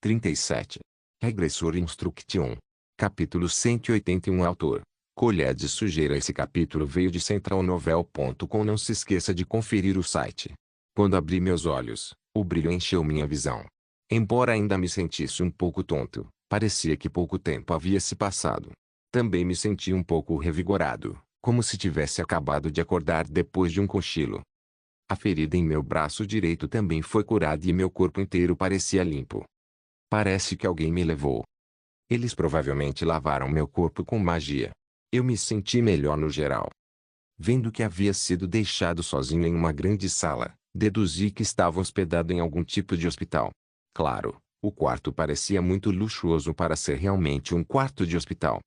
37. Regressor Instruction. Capítulo 181. Autor: Colher de Sujeira. Esse capítulo veio de centralnovel.com. Não se esqueça de conferir o site. Quando abri meus olhos, o brilho encheu minha visão. Embora ainda me sentisse um pouco tonto, parecia que pouco tempo havia se passado. Também me senti um pouco revigorado, como se tivesse acabado de acordar depois de um cochilo. A ferida em meu braço direito também foi curada e meu corpo inteiro parecia limpo. Parece que alguém me levou. Eles provavelmente lavaram meu corpo com magia. Eu me senti melhor no geral. Vendo que havia sido deixado sozinho em uma grande sala, deduzi que estava hospedado em algum tipo de hospital. Claro, o quarto parecia muito luxuoso para ser realmente um quarto de hospital.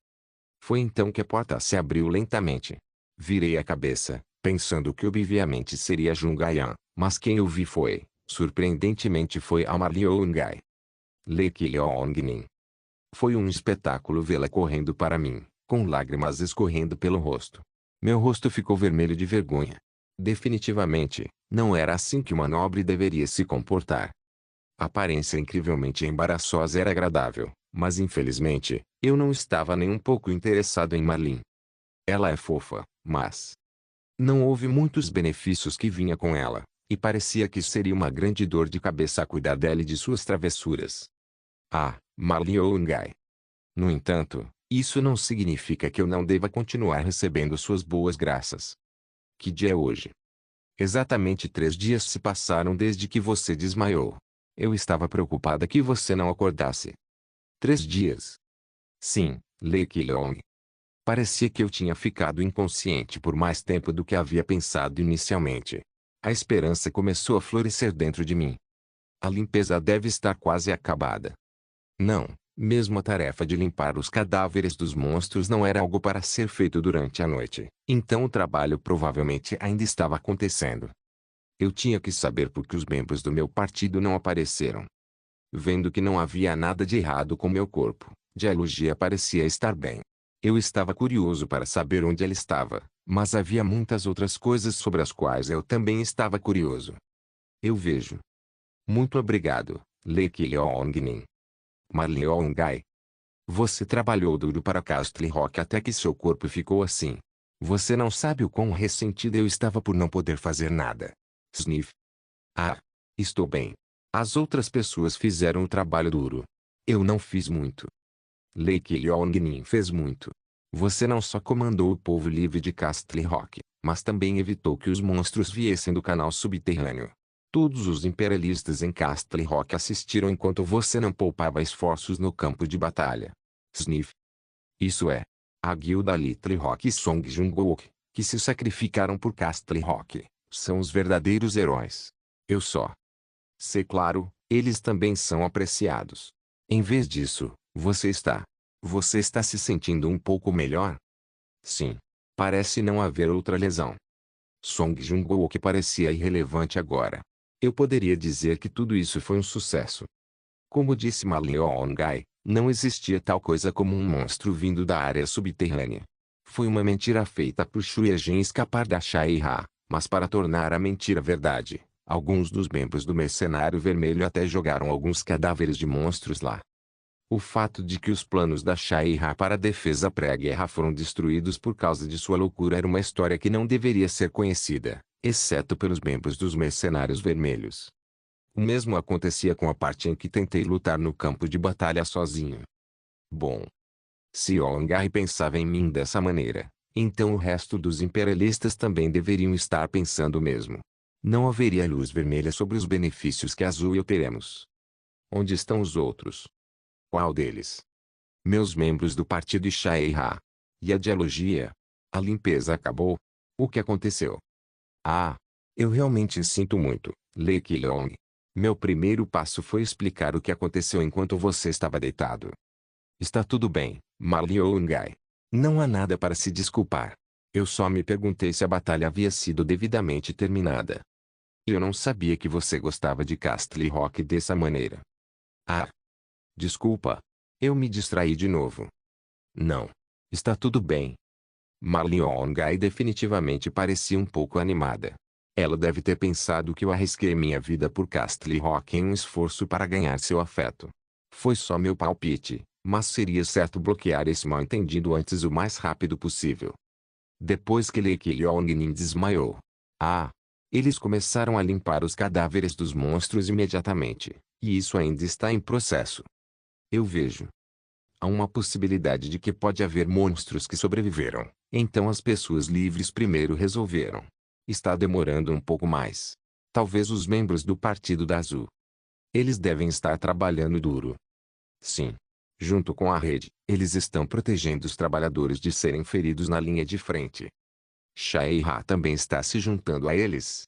Foi então que a porta se abriu lentamente. Virei a cabeça, pensando que obviamente seria Jungayan, mas quem eu vi foi, surpreendentemente foi Amar Leongai. Leki Leongnin. Foi um espetáculo vê-la correndo para mim, com lágrimas escorrendo pelo rosto. Meu rosto ficou vermelho de vergonha. Definitivamente, não era assim que uma nobre deveria se comportar. A aparência incrivelmente embaraçosa era agradável, mas infelizmente, eu não estava nem um pouco interessado em Marlin. Ela é fofa, mas não houve muitos benefícios que vinha com ela, e parecia que seria uma grande dor de cabeça a cuidar dela e de suas travessuras. Ah, Marlin Ongai. No entanto, isso não significa que eu não deva continuar recebendo suas boas graças. Que dia é hoje? Exatamente 3 dias se passaram desde que você desmaiou. Eu estava preocupada que você não acordasse. 3 dias. Sim, Leki Leong. Parecia que eu tinha ficado inconsciente por mais tempo do que havia pensado inicialmente. A esperança começou a florescer dentro de mim. A limpeza deve estar quase acabada. Não, mesmo a tarefa de limpar os cadáveres dos monstros não era algo para ser feito durante a noite. Então o trabalho provavelmente ainda estava acontecendo. Eu tinha que saber por que os membros do meu partido não apareceram. Vendo que não havia nada de errado com meu corpo, Dialogia parecia estar bem. Eu estava curioso para saber onde ela estava, mas havia muitas outras coisas sobre as quais eu também estava curioso. Eu vejo. Muito obrigado, Leki Leongnin. Marleongai. Você trabalhou duro para Castle Rock até que seu corpo ficou assim. Você não sabe o quão ressentido eu estava por não poder fazer nada. Sniff. Ah, estou bem. As outras pessoas fizeram o trabalho duro. Eu não fiz muito. Leki Leongnin fez muito. Você não só comandou o povo livre de Castle Rock, mas também evitou que os monstros viessem do canal subterrâneo. Todos os imperialistas em Castle Rock assistiram enquanto você não poupava esforços no campo de batalha. Sniff. Isso é. A guilda Little Rock e Song Jungwook, que se sacrificaram por Castle Rock, são os verdadeiros heróis. Eu só sei, claro, eles também são apreciados. Em vez disso, você está. Você está se sentindo um pouco melhor? Sim. Parece não haver outra lesão. Song Jungwook parecia irrelevante agora. Eu poderia dizer que tudo isso foi um sucesso. Como disse Marleongai, não existia tal coisa como um monstro vindo da área subterrânea. Foi uma mentira feita por Shueijin escapar da Shaiha, mas para tornar a mentira verdade, alguns dos membros do Mercenário Vermelho até jogaram alguns cadáveres de monstros lá. O fato de que os planos da Shaiha para a defesa pré-guerra foram destruídos por causa de sua loucura era uma história que não deveria ser conhecida, exceto pelos membros dos Mercenários Vermelhos. O mesmo acontecia com a parte em que tentei lutar no campo de batalha sozinho. Bom, se Ongai pensava em mim dessa maneira, então o resto dos imperialistas também deveriam estar pensando o mesmo. Não haveria luz vermelha sobre os benefícios que Azul e eu teremos. Onde estão os outros? Qual deles? Meus membros do partido Shaiha. E a dialogia? A limpeza acabou? O que aconteceu? Ah, eu realmente sinto muito, Leki Leong. Meu primeiro passo foi explicar o que aconteceu enquanto você estava deitado. Está tudo bem, Marleongai. Não há nada para se desculpar. Eu só me perguntei se a batalha havia sido devidamente terminada. Eu não sabia que você gostava de Castle Rock dessa maneira. Ah, desculpa. Eu me distraí de novo. Não. Está tudo bem. Marleongai definitivamente parecia um pouco animada. Ela deve ter pensado que eu arrisquei minha vida por Castle Rock em um esforço para ganhar seu afeto. Foi só meu palpite, mas seria certo bloquear esse mal-entendido antes o mais rápido possível. Depois que Lei Kyong-nin desmaiou. Eles começaram a limpar os cadáveres dos monstros imediatamente, e isso ainda está em processo. Eu vejo. Há uma possibilidade de que pode haver monstros que sobreviveram, então as pessoas livres primeiro resolveram. Está demorando um pouco mais. Talvez os membros do Partido da Azul. Eles devem estar trabalhando duro. Sim. Junto com a rede, eles estão protegendo os trabalhadores de serem feridos na linha de frente. Shai-Ha também está se juntando a eles.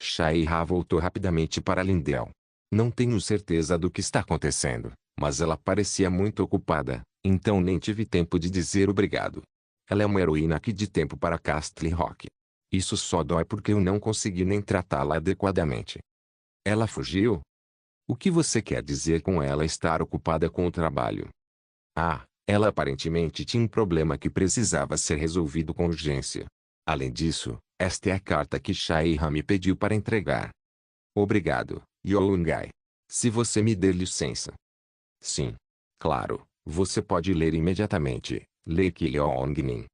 Shai-Ha voltou rapidamente para Lindell. Não tenho certeza do que está acontecendo, mas ela parecia muito ocupada, então nem tive tempo de dizer obrigado. Ela é uma heroína aqui de tempo para Castle Rock. Isso só dói porque eu não consegui nem tratá-la adequadamente. Ela fugiu? O que você quer dizer com ela estar ocupada com o trabalho? Ela aparentemente tinha um problema que precisava ser resolvido com urgência. Além disso, esta é a carta que Shai-Ha me pediu para entregar. Obrigado, Youngai. Se você me der licença. Sim. Claro, você pode ler imediatamente, Lei Kyong-nin.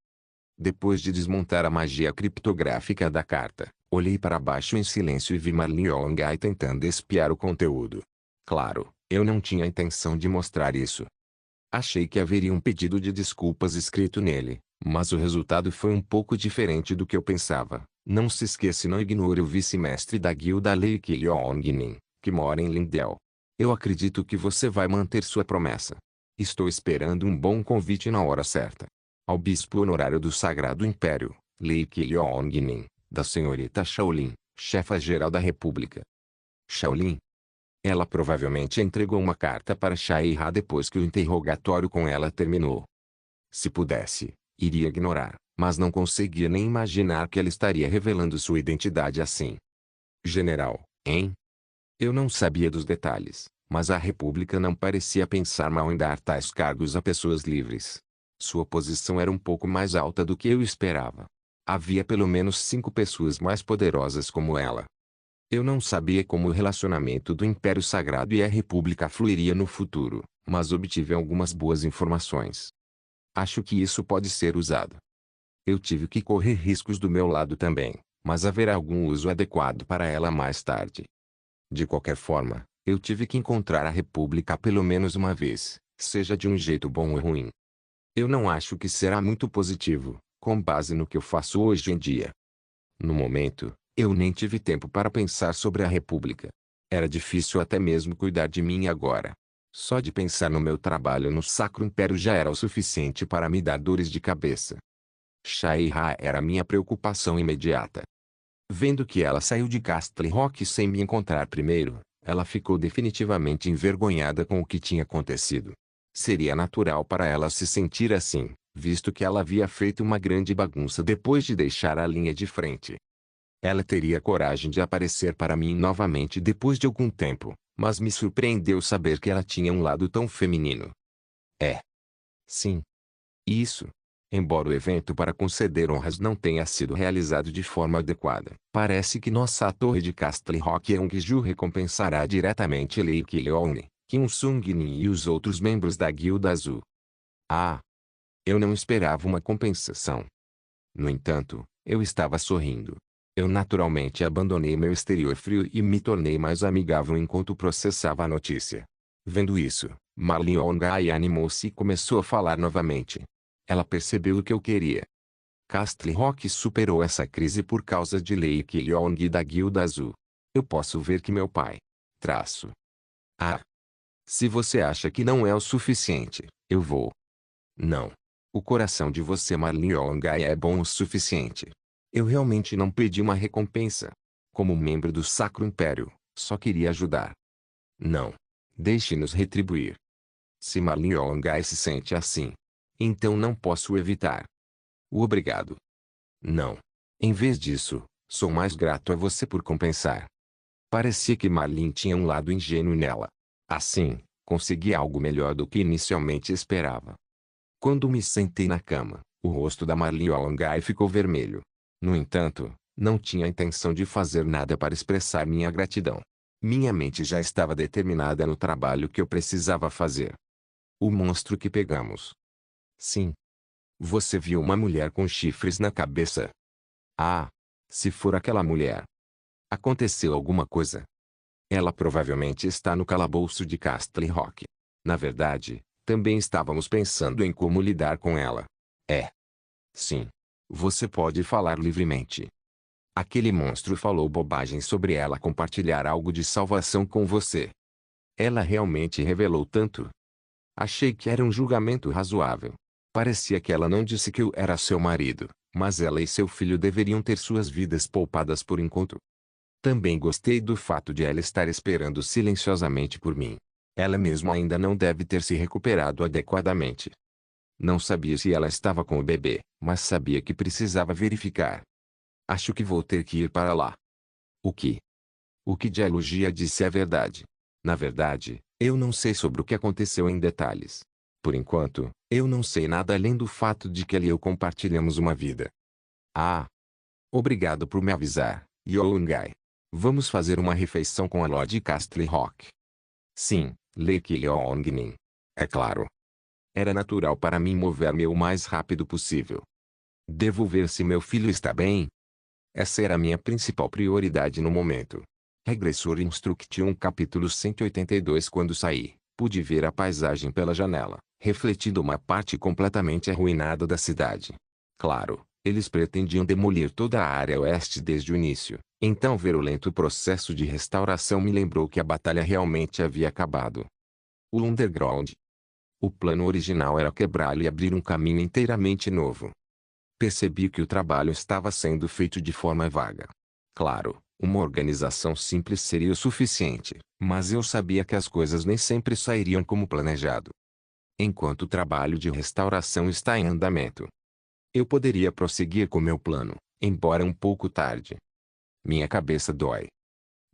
Depois de desmontar a magia criptográfica da carta, olhei para baixo em silêncio e vi Marlin Yongai tentando espiar o conteúdo. Claro, eu não tinha intenção de mostrar isso. Achei que haveria um pedido de desculpas escrito nele, mas o resultado foi um pouco diferente do que eu pensava. Não se esqueça e não ignore o vice-mestre da guilda Lei Kyong-nin, que mora em Lindell. Eu acredito que você vai manter sua promessa. Estou esperando um bom convite na hora certa. Ao bispo honorário do Sagrado Império, Lei Kyong-nin, da senhorita Shaolin, chefa-geral da República. Shaolin? Ela provavelmente entregou uma carta para Shai-Ha depois que o interrogatório com ela terminou. Se pudesse, iria ignorar, mas não conseguia nem imaginar que ela estaria revelando sua identidade assim. General, hein? Eu não sabia dos detalhes, mas a República não parecia pensar mal em dar tais cargos a pessoas livres. Sua posição era um pouco mais alta do que eu esperava. Havia pelo menos 5 pessoas mais poderosas como ela. Eu não sabia como o relacionamento do Império Sagrado e a República fluiria no futuro, mas obtive algumas boas informações. Acho que isso pode ser usado. Eu tive que correr riscos do meu lado também, mas haverá algum uso adequado para ela mais tarde. De qualquer forma, eu tive que encontrar a República pelo menos uma vez, seja de um jeito bom ou ruim. Eu não acho que será muito positivo, com base no que eu faço hoje em dia. No momento, eu nem tive tempo para pensar sobre a República. Era difícil até mesmo cuidar de mim agora. Só de pensar no meu trabalho no Sacro Império já era o suficiente para me dar dores de cabeça. Shai-Ha era minha preocupação imediata. Vendo que ela saiu de Castle Rock sem me encontrar primeiro, ela ficou definitivamente envergonhada com o que tinha acontecido. Seria natural para ela se sentir assim, visto que ela havia feito uma grande bagunça depois de deixar a linha de frente. Ela teria coragem de aparecer para mim novamente depois de algum tempo, mas me surpreendeu saber que ela tinha um lado tão feminino. Sim. Isso. Embora o evento para conceder honras não tenha sido realizado de forma adequada, parece que nossa torre de Castle Rock Yeongju recompensará diretamente Lei Kyong, Kim Sung-min e os outros membros da Guilda Azul. Eu não esperava uma compensação. No entanto, eu estava sorrindo. Eu naturalmente abandonei meu exterior frio e me tornei mais amigável enquanto processava a notícia. Vendo isso, Marlin Yongai animou-se e começou a falar novamente. Ela percebeu o que eu queria. Castle Rock superou essa crise por causa de Lei Kyong e da Guilda Azul. Eu posso ver que meu pai. Se você acha que não é o suficiente, eu vou. Não. O coração de você Marlin Yongai é bom o suficiente. Eu realmente não pedi uma recompensa. Como membro do Sacro Império, só queria ajudar. Não. Deixe-nos retribuir. Se Marlin Yongai se sente assim, então não posso evitar. O obrigado. Não. Em vez disso, sou mais grato a você por compensar. Parecia que Marlin tinha um lado ingênuo nela. Assim, consegui algo melhor do que inicialmente esperava. Quando me sentei na cama, o rosto da Marlin Yongai ficou vermelho. No entanto, não tinha intenção de fazer nada para expressar minha gratidão. Minha mente já estava determinada no trabalho que eu precisava fazer. O monstro que pegamos. Sim. Você viu uma mulher com chifres na cabeça? Ah, se for aquela mulher. Aconteceu alguma coisa? Ela provavelmente está no calabouço de Castle Rock. Na verdade, também estávamos pensando em como lidar com ela. É. Sim. Você pode falar livremente. Aquele monstro falou bobagem sobre ela compartilhar algo de salvação com você. Ela realmente revelou tanto? Achei que era um julgamento razoável. Parecia que ela não disse que eu era seu marido, mas ela e seu filho deveriam ter suas vidas poupadas por enquanto. Também gostei do fato de ela estar esperando silenciosamente por mim. Ela mesma ainda não deve ter se recuperado adequadamente. Não sabia se ela estava com o bebê, mas sabia que precisava verificar. Acho que vou ter que ir para lá. O que? O que Dialogia disse é verdade. Na verdade, eu não sei sobre o que aconteceu em detalhes. Por enquanto, eu não sei nada além do fato de que ela e eu compartilhamos uma vida. Ah! Obrigado por me avisar, Yongai. Vamos fazer uma refeição com a Lord Castle Rock. Sim, Lake Yongnin. É claro. Era natural para mim mover-me o mais rápido possível. Devo ver se meu filho está bem. Essa era a minha principal prioridade no momento. Regressor Instruction capítulo 182. Quando saí, pude ver a paisagem pela janela, refletindo uma parte completamente arruinada da cidade. Claro, eles pretendiam demolir toda a área oeste desde o início, então ver o lento processo de restauração me lembrou que a batalha realmente havia acabado. O Underground. O plano original era quebrá-lo e abrir um caminho inteiramente novo. Percebi que o trabalho estava sendo feito de forma vaga. Claro, uma organização simples seria o suficiente, mas eu sabia que as coisas nem sempre sairiam como planejado. Enquanto o trabalho de restauração está em andamento, eu poderia prosseguir com meu plano, embora um pouco tarde. Minha cabeça dói.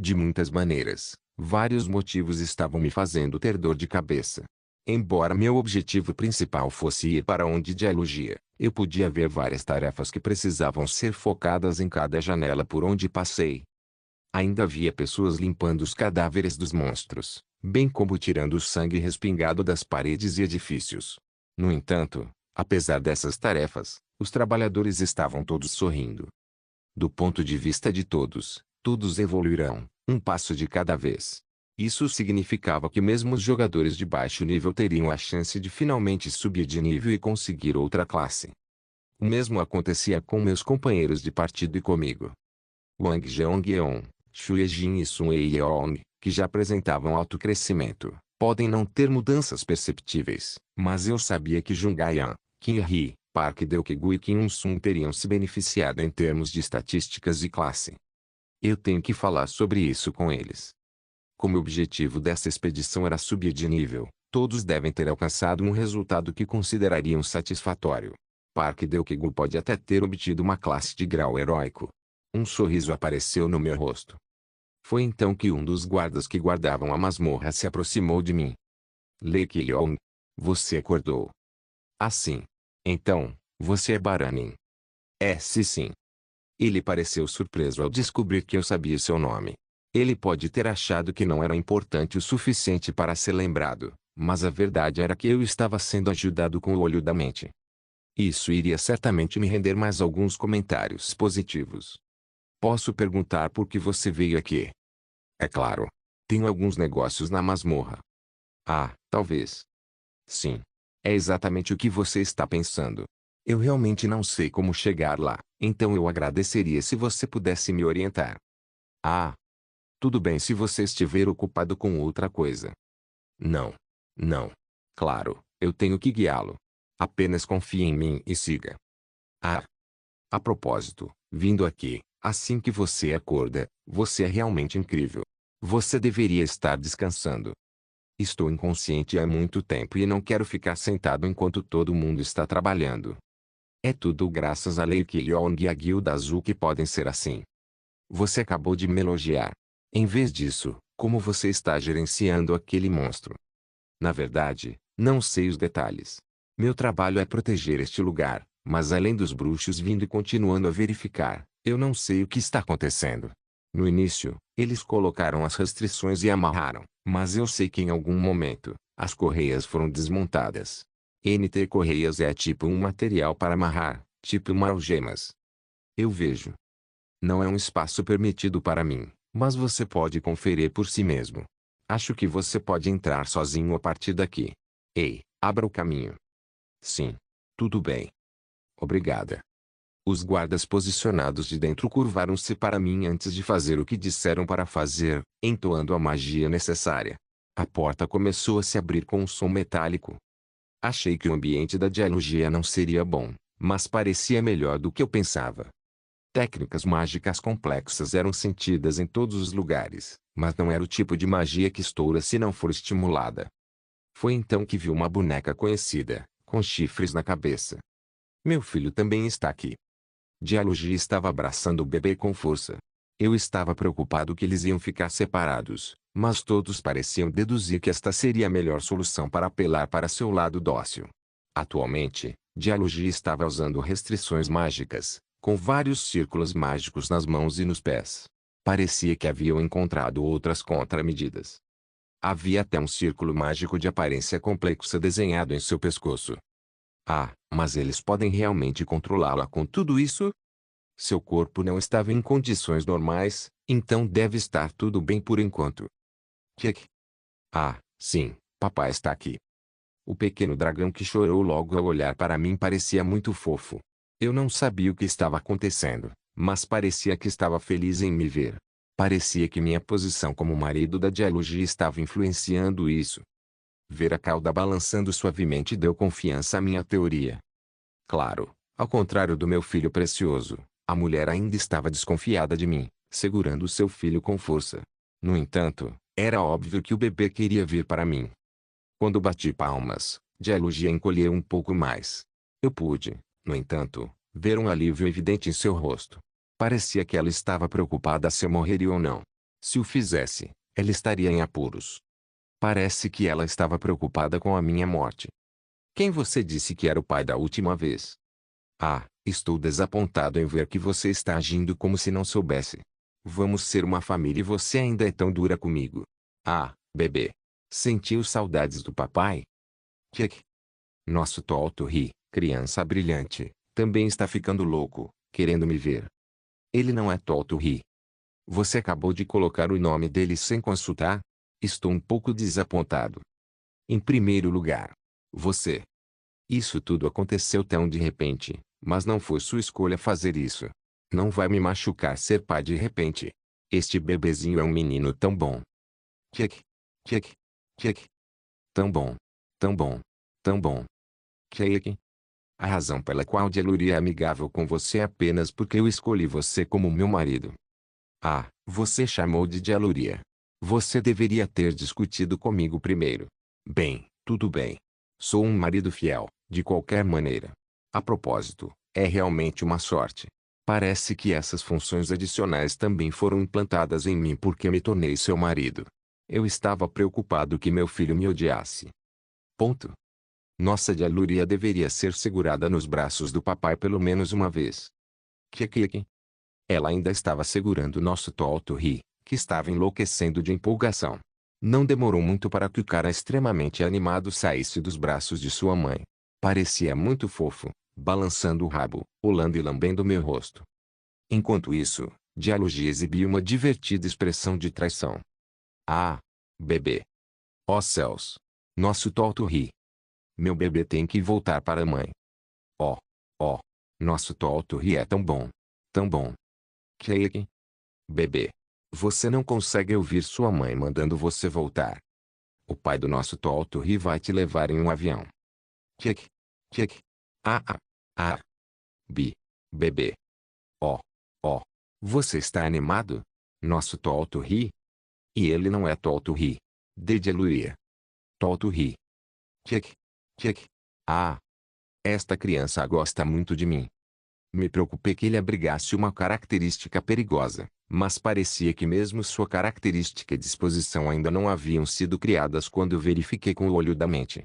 De muitas maneiras, vários motivos estavam me fazendo ter dor de cabeça. Embora meu objetivo principal fosse ir para onde Dialogia, eu podia ver várias tarefas que precisavam ser focadas em cada janela por onde passei. Ainda havia pessoas limpando os cadáveres dos monstros, bem como tirando o sangue respingado das paredes e edifícios. No entanto, apesar dessas tarefas, os trabalhadores estavam todos sorrindo. Do ponto de vista de todos, todos evoluirão, um passo de cada vez. Isso significava que mesmo os jogadores de baixo nível teriam a chance de finalmente subir de nível e conseguir outra classe. O mesmo acontecia com meus companheiros de partido e comigo. Wang Jeongyeon, Xuejin e Sun Yeong, que já apresentavam alto crescimento, podem não ter mudanças perceptíveis, mas eu sabia que Jungayan, Qin He, Park Deokgu e Kim Un-sun teriam se beneficiado em termos de estatísticas e classe. Eu tenho que falar sobre isso com eles. Como o objetivo dessa expedição era subir de nível, todos devem ter alcançado um resultado que considerariam satisfatório. Park Deokgu pode até ter obtido uma classe de grau heróico. Um sorriso apareceu no meu rosto. Foi então que um dos guardas que guardavam a masmorra se aproximou de mim. Lake Yong, você acordou. Assim. Então, você é Baranin. É, sim. Ele pareceu surpreso ao descobrir que eu sabia seu nome. Ele pode ter achado que não era importante o suficiente para ser lembrado, mas a verdade era que eu estava sendo ajudado com o olho da mente. Isso iria certamente me render mais alguns comentários positivos. Posso perguntar por que você veio aqui? É claro. Tenho alguns negócios na masmorra. Ah, talvez. Sim. É exatamente o que você está pensando. Eu realmente não sei como chegar lá, então eu agradeceria se você pudesse me orientar. Ah. Tudo bem se você estiver ocupado com outra coisa. Não. Não. Claro, eu tenho que guiá-lo. Apenas confie em mim e siga. Ah. A propósito, vindo aqui, assim que você acorda, você é realmente incrível. Você deveria estar descansando. Estou inconsciente há muito tempo e não quero ficar sentado enquanto todo mundo está trabalhando. É tudo graças a Lake Yong e a Guilda Azul que podem ser assim. Você acabou de me elogiar. Em vez disso, como você está gerenciando aquele monstro? Na verdade, não sei os detalhes. Meu trabalho é proteger este lugar, mas além dos bruxos vindo e continuando a verificar, eu não sei o que está acontecendo. No início, eles colocaram as restrições e amarraram, mas eu sei que em algum momento, as correias foram desmontadas. NT correias é tipo um material para amarrar, tipo uma algemas. Eu vejo. Não é um espaço permitido para mim, mas você pode conferir por si mesmo. Acho que você pode entrar sozinho a partir daqui. Ei, abra o caminho. Sim. Tudo bem. Obrigada. Os guardas posicionados de dentro curvaram-se para mim antes de fazer o que disseram para fazer, entoando a magia necessária. A porta começou a se abrir com um som metálico. Achei que o ambiente da dialogia não seria bom, mas parecia melhor do que eu pensava. Técnicas mágicas complexas eram sentidas em todos os lugares, mas não era o tipo de magia que estoura se não for estimulada. Foi então que vi uma boneca conhecida, com chifres na cabeça. Meu filho também está aqui. Dialogia estava abraçando o bebê com força. Eu estava preocupado que eles iam ficar separados, mas todos pareciam deduzir que esta seria a melhor solução para apelar para seu lado dócil. Atualmente, Dialogia estava usando restrições mágicas, com vários círculos mágicos nas mãos e nos pés. Parecia que haviam encontrado outras contramedidas. Havia até um círculo mágico de aparência complexa desenhado em seu pescoço. Ah, mas eles podem realmente controlá-la com tudo isso? Seu corpo não estava em condições normais, então deve estar tudo bem por enquanto. Kik. Ah, sim, papai está aqui. O pequeno dragão que chorou logo ao olhar para mim parecia muito fofo. Eu não sabia o que estava acontecendo, mas parecia que estava feliz em me ver. Parecia que minha posição como marido da Dialogia estava influenciando isso. Ver a cauda balançando suavemente deu confiança à minha teoria. Claro, ao contrário do meu filho precioso, a mulher ainda estava desconfiada de mim, segurando seu filho com força. No entanto, era óbvio que o bebê queria vir para mim. Quando bati palmas, Dialogia encolheu um pouco mais. Eu pude, no entanto, ver um alívio evidente em seu rosto. Parecia que ela estava preocupada se eu morreria ou não. Se o fizesse, ela estaria em apuros. Parece que ela estava preocupada com a minha morte. Quem você disse que era o pai da última vez? Ah, estou desapontado em ver que você está agindo como se não soubesse. Vamos ser uma família e você ainda é tão dura comigo. Ah, bebê. Sentiu saudades do papai? Kik. Nosso Tolto ri, criança brilhante, também está ficando louco, querendo me ver. Ele não é Tolto ri. Você acabou de colocar o nome dele sem consultar? Estou um pouco desapontado. Em primeiro lugar, você. Isso tudo aconteceu tão de repente, mas não foi sua escolha fazer isso. Não vai me machucar ser pai de repente. Este bebezinho é um menino tão bom. Kik. Kik. Kik. Tão bom. Tão bom. Tão bom. Kik. A razão pela qual Dialogia é amigável com você é apenas porque eu escolhi você como meu marido. Ah, você chamou de Dialogia. Você deveria ter discutido comigo primeiro. Bem, tudo bem. Sou um marido fiel, de qualquer maneira. A propósito, é realmente uma sorte. Parece que essas funções adicionais também foram implantadas em mim porque me tornei seu marido. Eu estava preocupado que meu filho me odiasse. Ponto. Nossa Dialogia deveria ser segurada nos braços do papai pelo menos uma vez. Kik. Ela ainda estava segurando nosso Tolto ri, que estava enlouquecendo de empolgação. Não demorou muito para que o cara extremamente animado saísse dos braços de sua mãe. Parecia muito fofo, balançando o rabo, olhando e lambendo meu rosto. Enquanto isso, Dialogia exibia uma divertida expressão de traição. Ah, bebê. Ó céus. Nosso Tolto ri. Meu bebê tem que voltar para a mãe. Ó, ó. Nosso Tolto ri é tão bom. Tão bom. Kik. Bebê. Você não consegue ouvir sua mãe mandando você voltar. O pai do nosso Tolto ri vai te levar em um avião. Kik. Kik. Ah ah. Ah. Bi. Bebê. Ó. Ó. Você está animado? Nosso Tolto ri? E ele não é Tolto ri. De Dialogia. Tolto ri. Kik. Kik. Ah. Esta criança gosta muito de mim. Me preocupei que ele abrigasse uma característica perigosa, mas parecia que mesmo sua característica e disposição ainda não haviam sido criadas quando verifiquei com o olho da mente.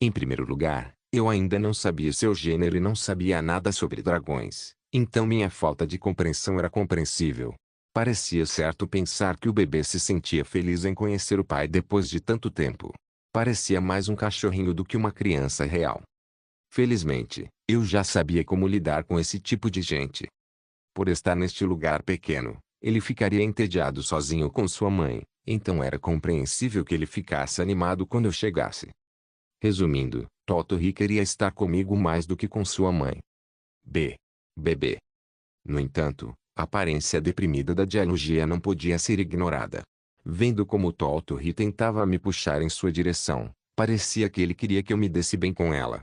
Em primeiro lugar, eu ainda não sabia seu gênero e não sabia nada sobre dragões, então minha falta de compreensão era compreensível. Parecia certo pensar que o bebê se sentia feliz em conhecer o pai depois de tanto tempo. Parecia mais um cachorrinho do que uma criança real. Felizmente, eu já sabia como lidar com esse tipo de gente. Por estar neste lugar pequeno, ele ficaria entediado sozinho com sua mãe, então era compreensível que ele ficasse animado quando eu chegasse. Resumindo, Totorri queria estar comigo mais do que com sua mãe. Bebê. No entanto, a aparência deprimida da Georgia não podia ser ignorada. Vendo como Totorri tentava me puxar em sua direção, parecia que ele queria que eu me desse bem com ela.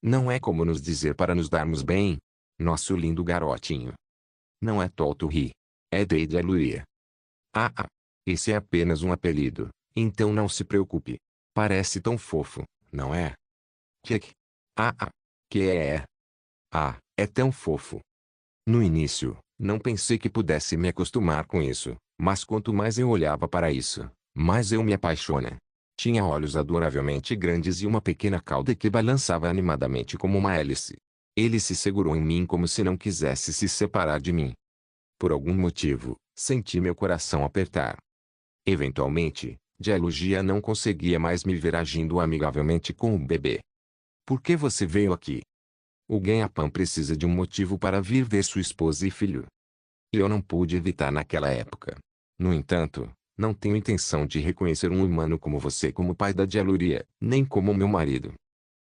Não é como nos dizer para nos darmos bem? Nosso lindo garotinho. Não é Totorri. É Georgia. Esse é apenas um apelido, então não se preocupe. Parece tão fofo, não é? Que. Que é. É tão fofo. No início, não pensei que pudesse me acostumar com isso, mas quanto mais eu olhava para isso, mais eu me apaixonei. Tinha olhos adoravelmente grandes e uma pequena cauda que balançava animadamente como uma hélice. Ele se segurou em mim como se não quisesse se separar de mim. Por algum motivo, senti meu coração apertar. Eventualmente, Georgia não conseguia mais me ver agindo amigavelmente com o bebê. Por que você veio aqui? O ganha-pão precisa de um motivo para vir ver sua esposa e filho. Eu não pude evitar naquela época. No entanto, não tenho intenção de reconhecer um humano como você como pai da Georgia, nem como meu marido.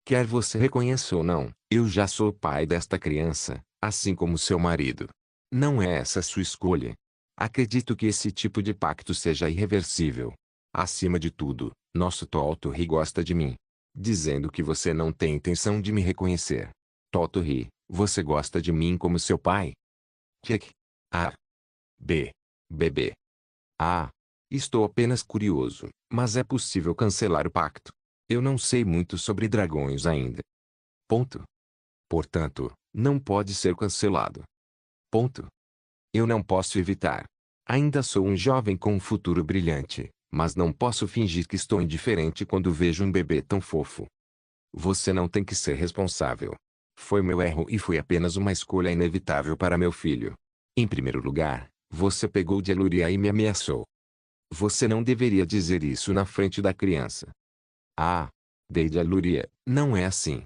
Quer você reconheça ou não, eu já sou pai desta criança, assim como seu marido. Não é essa sua escolha. Acredito que esse tipo de pacto seja irreversível. Acima de tudo, nosso Totorri gosta de mim. Dizendo que você não tem intenção de me reconhecer. Totorri, você gosta de mim como seu pai? Que? Bebê. Estou apenas curioso, mas é possível cancelar o pacto. Eu não sei muito sobre dragões ainda. Ponto. Portanto, não pode ser cancelado. Ponto. Eu não posso evitar. Ainda sou um jovem com um futuro brilhante, mas não posso fingir que estou indiferente quando vejo um bebê tão fofo. Você não tem que ser responsável. Foi meu erro e foi apenas uma escolha inevitável para meu filho. Em primeiro lugar, você pegou Georgia e me ameaçou. Você não deveria dizer isso na frente da criança. Georgia, não é assim.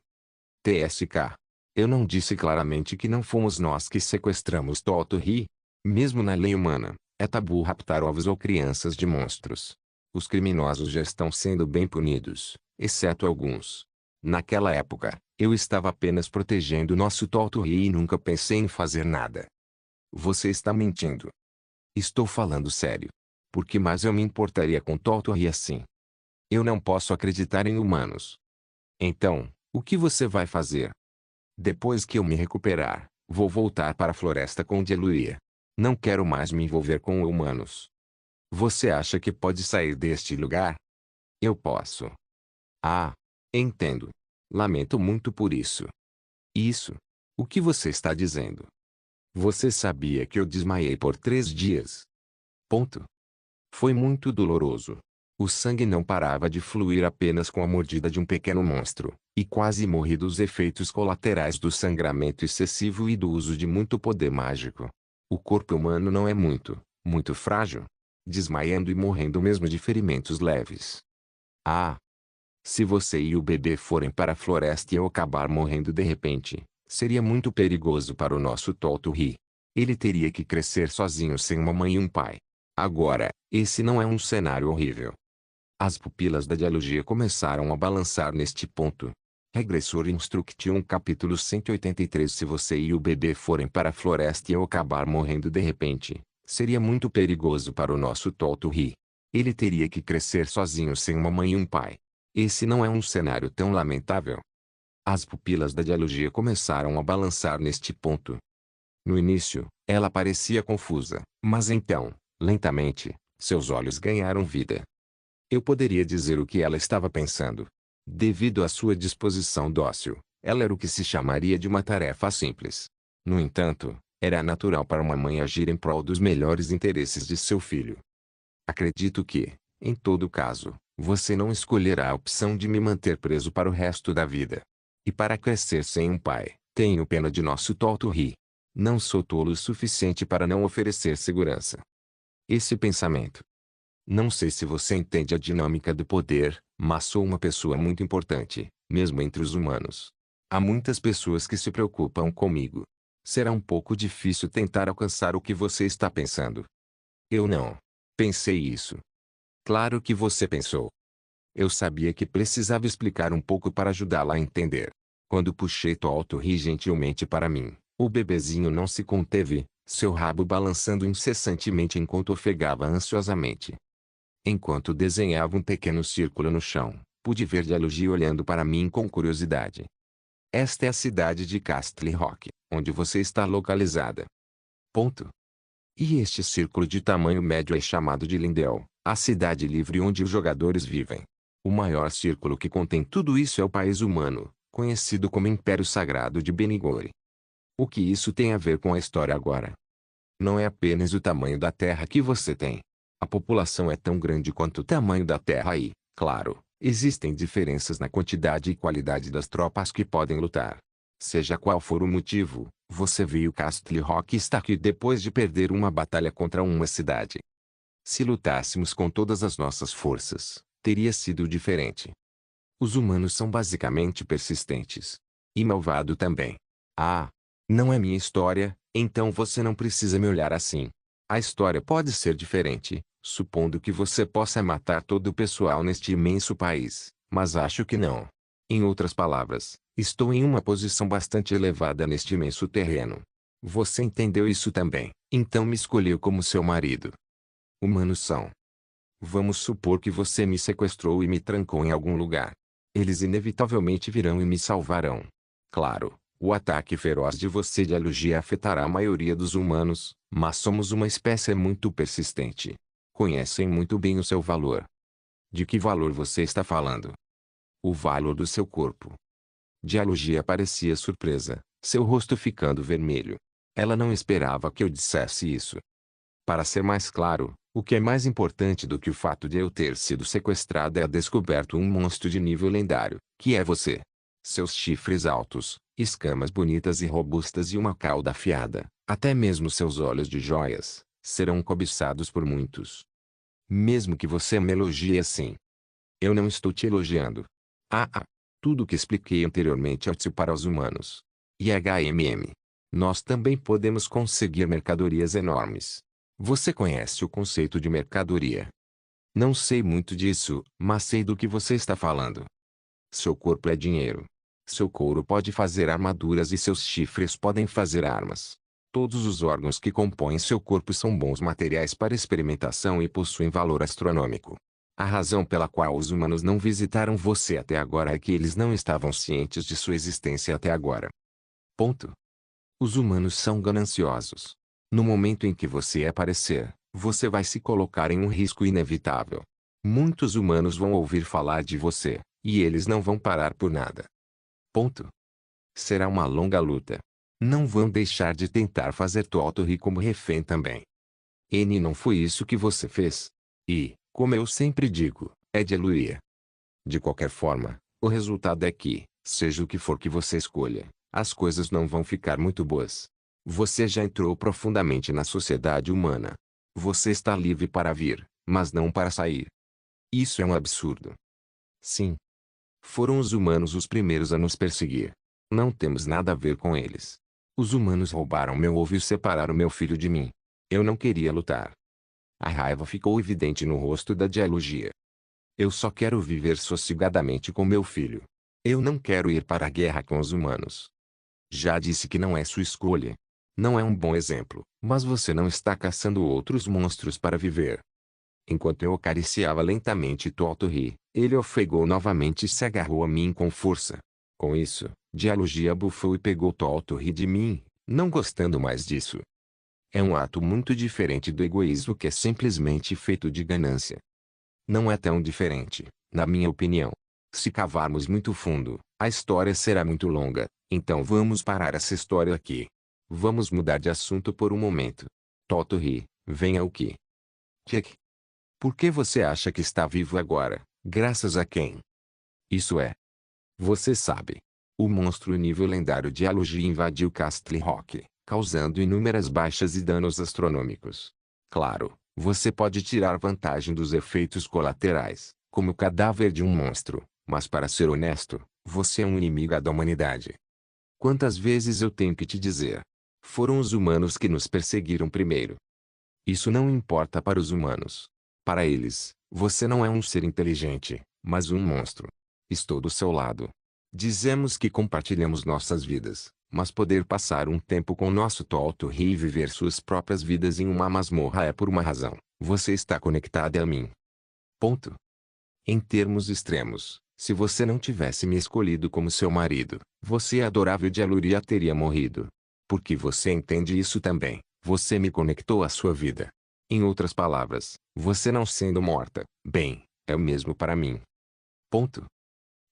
TSK. Eu não disse claramente que não fomos nós que sequestramos Totorri? Mesmo na lei humana, é tabu raptar ovos ou crianças de monstros. Os criminosos já estão sendo bem punidos, exceto alguns. Naquela época, eu estava apenas protegendo nosso Totorri e nunca pensei em fazer nada. Você está mentindo. Estou falando sério. Por que mais eu me importaria com Totorri assim? Eu não posso acreditar em humanos. Então, o que você vai fazer? Depois que eu me recuperar, vou voltar para a floresta com Georgia. Não quero mais me envolver com humanos. Você acha que pode sair deste lugar? Eu posso. Entendo. Lamento muito por isso. Isso? O que você está dizendo? Você sabia que eu desmaiei por 3 dias? Ponto. Foi muito doloroso. O sangue não parava de fluir apenas com a mordida de um pequeno monstro, e quase morri dos efeitos colaterais do sangramento excessivo e do uso de muito poder mágico. O corpo humano não é muito frágil. Desmaiando e morrendo mesmo de ferimentos leves. Se você e o bebê forem para a floresta e eu acabar morrendo de repente, seria muito perigoso para o nosso Totorri. Ele teria que crescer sozinho sem uma mãe e um pai. Agora, esse não é um cenário horrível. As pupilas da Georgia começaram a balançar neste ponto. Regressor Instruction capítulo 183. Se você e o bebê forem para a floresta e eu acabar morrendo de repente, seria muito perigoso para o nosso Totorri. Ele teria que crescer sozinho sem uma mãe e um pai. Esse não é um cenário tão lamentável. As pupilas da Georgia começaram a balançar neste ponto. No início, ela parecia confusa, mas então, lentamente, seus olhos ganharam vida. Eu poderia dizer o que ela estava pensando. Devido à sua disposição dócil, ela era o que se chamaria de uma tarefa simples. No entanto, era natural para uma mãe agir em prol dos melhores interesses de seu filho. Acredito que, em todo caso, você não escolherá a opção de me manter preso para o resto da vida. E para crescer sem um pai, tenho pena de nosso Totorri. Não sou tolo o suficiente para não oferecer segurança. Esse pensamento. Não sei se você entende a dinâmica do poder, mas sou uma pessoa muito importante, mesmo entre os humanos. Há muitas pessoas que se preocupam comigo. Será um pouco difícil tentar alcançar o que você está pensando. Eu não pensei isso. Claro que você pensou. Eu sabia que precisava explicar um pouco para ajudá-la a entender. Quando puxei Totoro gentilmente para mim, o bebezinho não se conteve, seu rabo balançando incessantemente enquanto ofegava ansiosamente. Enquanto desenhava um pequeno círculo no chão, pude ver Dialogia olhando para mim com curiosidade. Esta é a cidade de Castle Rock, onde você está localizada. Ponto. E este círculo de tamanho médio é chamado de Lindell, a cidade livre onde os jogadores vivem. O maior círculo que contém tudo isso é o país humano, conhecido como Império Sagrado de Benigore. O que isso tem a ver com a história agora? Não é apenas o tamanho da terra que você tem. A população é tão grande quanto o tamanho da terra e, claro, existem diferenças na quantidade e qualidade das tropas que podem lutar. Seja qual for o motivo, você viu Castle Rock está aqui depois de perder uma batalha contra uma cidade. Se lutássemos com todas as nossas forças, teria sido diferente. Os humanos são basicamente persistentes. E malvado também. Ah! Não é minha história, então você não precisa me olhar assim. A história pode ser diferente, supondo que você possa matar todo o pessoal neste imenso país, mas acho que não. Em outras palavras, estou em uma posição bastante elevada neste imenso terreno. Você entendeu isso também, então me escolheu como seu marido. Humanos são. Vamos supor que você me sequestrou e me trancou em algum lugar. Eles inevitavelmente virão e me salvarão. Claro, o ataque feroz de você de alergia afetará a maioria dos humanos, mas somos uma espécie muito persistente. Conhecem muito bem o seu valor. De que valor você está falando? O valor do seu corpo. Dialogia parecia surpresa, seu rosto ficando vermelho. Ela não esperava que eu dissesse isso. Para ser mais claro, o que é mais importante do que o fato de eu ter sido sequestrada é descoberto um monstro de nível lendário, que é você. Seus chifres altos, escamas bonitas e robustas e uma cauda afiada, até mesmo seus olhos de joias, serão cobiçados por muitos. Mesmo que você me elogie assim. Eu não estou te elogiando. Tudo o que expliquei anteriormente é útil para os humanos. E nós também podemos conseguir mercadorias enormes. Você conhece o conceito de mercadoria? Não sei muito disso, mas sei do que você está falando. Seu corpo é dinheiro. Seu couro pode fazer armaduras e seus chifres podem fazer armas. Todos os órgãos que compõem seu corpo são bons materiais para experimentação e possuem valor astronômico. A razão pela qual os humanos não visitaram você até agora é que eles não estavam cientes de sua existência até agora. Ponto. Os humanos são gananciosos. No momento em que você aparecer, você vai se colocar em um risco inevitável. Muitos humanos vão ouvir falar de você, e eles não vão parar por nada. Ponto. Será uma longa luta. Não vão deixar de tentar fazer Totoro como refém também. Não foi isso que você fez. E, como eu sempre digo, é de Eluia. De qualquer forma, o resultado é que, seja o que for que você escolha, as coisas não vão ficar muito boas. Você já entrou profundamente na sociedade humana. Você está livre para vir, mas não para sair. Isso é um absurdo. Sim. Foram os humanos os primeiros a nos perseguir. Não temos nada a ver com eles. Os humanos roubaram meu ovo e separaram meu filho de mim. Eu não queria lutar. A raiva ficou evidente no rosto da Dialogia. Eu só quero viver sossegadamente com meu filho. Eu não quero ir para a guerra com os humanos. Já disse que não é sua escolha. Não é um bom exemplo, mas você não está caçando outros monstros para viver. Enquanto eu acariciava lentamente Totoro, ele ofegou novamente e se agarrou a mim com força. Com isso, Dialogia bufou e pegou Totoro de mim, não gostando mais disso. É um ato muito diferente do egoísmo que é simplesmente feito de ganância. Não é tão diferente, na minha opinião. Se cavarmos muito fundo, a história será muito longa, então vamos parar essa história aqui. Vamos mudar de assunto por um momento. Totoro, venha o que? Check. Por que você acha que está vivo agora, graças a quem? Isso é. Você sabe. O monstro nível lendário de Dialogia invadiu Castle Rock, causando inúmeras baixas e danos astronômicos. Claro, você pode tirar vantagem dos efeitos colaterais, como o cadáver de um monstro, mas para ser honesto, você é um inimigo da humanidade. Quantas vezes eu tenho que te dizer? Foram os humanos que nos perseguiram primeiro. Isso não importa para os humanos. Para eles, você não é um ser inteligente, mas um monstro. Estou do seu lado. Dizemos que compartilhamos nossas vidas, mas poder passar um tempo com nosso Tolto e viver suas próprias vidas em uma masmorra é por uma razão. Você está conectado a mim. Ponto. Em termos extremos, se você não tivesse me escolhido como seu marido, você adorável de Aluria teria morrido. Porque você entende isso também, você me conectou à sua vida. Em outras palavras, você não sendo morta, bem, é o mesmo para mim. Ponto.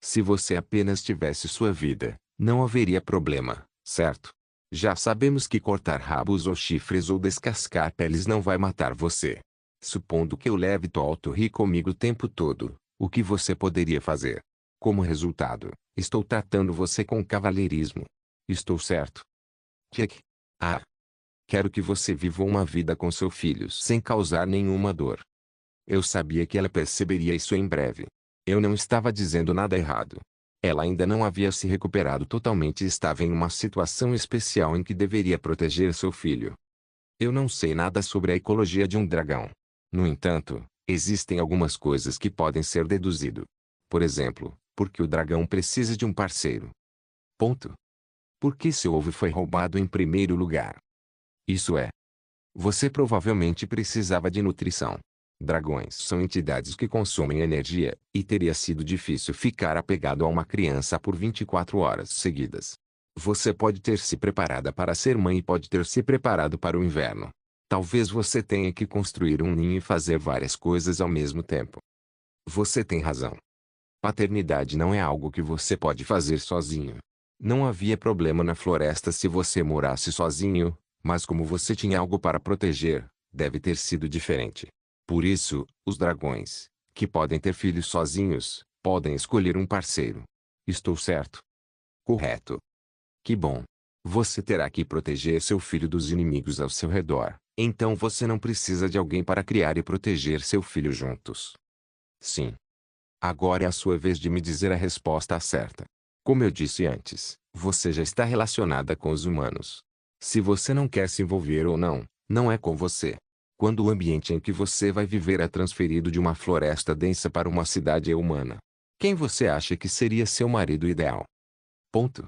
Se você apenas tivesse sua vida, não haveria problema, certo? Já sabemos que cortar rabos ou chifres ou descascar peles não vai matar você. Supondo que eu leve Tolto comigo o tempo todo, o que você poderia fazer? Como resultado, estou tratando você com cavalheirismo. Estou certo? Check. Ah. Quero que você viva uma vida com seus filhos sem causar nenhuma dor. Eu sabia que ela perceberia isso em breve. Eu não estava dizendo nada errado. Ela ainda não havia se recuperado totalmente e estava em uma situação especial em que deveria proteger seu filho. Eu não sei nada sobre a ecologia de um dragão. No entanto, existem algumas coisas que podem ser deduzido. Por exemplo, porque o dragão precisa de um parceiro. Ponto. Porque seu ovo foi roubado em primeiro lugar. Isso é. Você provavelmente precisava de nutrição. Dragões são entidades que consomem energia, e teria sido difícil ficar apegado a uma criança por 24 horas seguidas. Você pode ter se preparado para ser mãe e pode ter se preparado para o inverno. Talvez você tenha que construir um ninho e fazer várias coisas ao mesmo tempo. Você tem razão. Paternidade não é algo que você pode fazer sozinho. Não havia problema na floresta se você morasse sozinho, mas como você tinha algo para proteger, deve ter sido diferente. Por isso, os dragões, que podem ter filhos sozinhos, podem escolher um parceiro. Estou certo? Correto. Que bom. Você terá que proteger seu filho dos inimigos ao seu redor, então você não precisa de alguém para criar e proteger seu filho juntos. Sim. Agora é a sua vez de me dizer a resposta certa. Como eu disse antes, você já está relacionada com os humanos. Se você não quer se envolver ou não, não é com você. Quando o ambiente em que você vai viver é transferido de uma floresta densa para uma cidade humana, quem você acha que seria seu marido ideal? Ponto.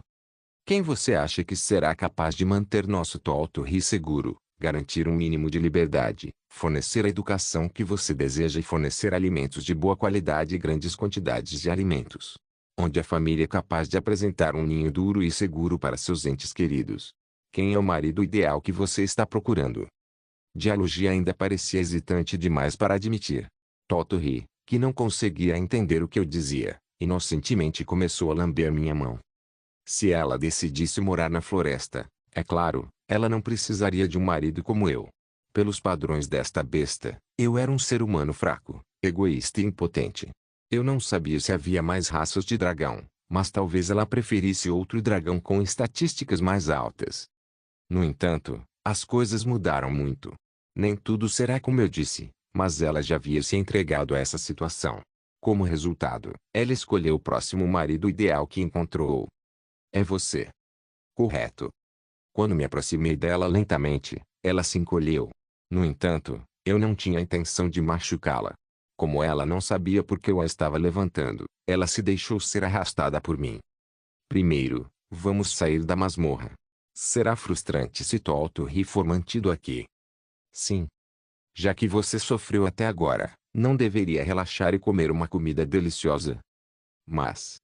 Quem você acha que será capaz de manter nosso Tolto seguro, garantir um mínimo de liberdade, fornecer a educação que você deseja e fornecer alimentos de boa qualidade e grandes quantidades de alimentos? Onde a família é capaz de apresentar um ninho duro e seguro para seus entes queridos? Quem é o marido ideal que você está procurando? Dialogia ainda parecia hesitante demais para admitir. Tolto que não conseguia entender o que eu dizia, inocentemente começou a lamber minha mão. Se ela decidisse morar na floresta, é claro, ela não precisaria de um marido como eu. Pelos padrões desta besta, eu era um ser humano fraco, egoísta e impotente. Eu não sabia se havia mais raças de dragão, mas talvez ela preferisse outro dragão com estatísticas mais altas. No entanto, as coisas mudaram muito. Nem tudo será como eu disse, mas ela já havia se entregado a essa situação. Como resultado, ela escolheu o próximo marido ideal que encontrou. É você. Correto. Quando me aproximei dela lentamente, ela se encolheu. No entanto, eu não tinha a intenção de machucá-la. Como ela não sabia por que eu a estava levantando, ela se deixou ser arrastada por mim. Primeiro, vamos sair da masmorra. Será frustrante se Tolto for mantido aqui. Sim. Já que você sofreu até agora, não deveria relaxar e comer uma comida deliciosa. Mas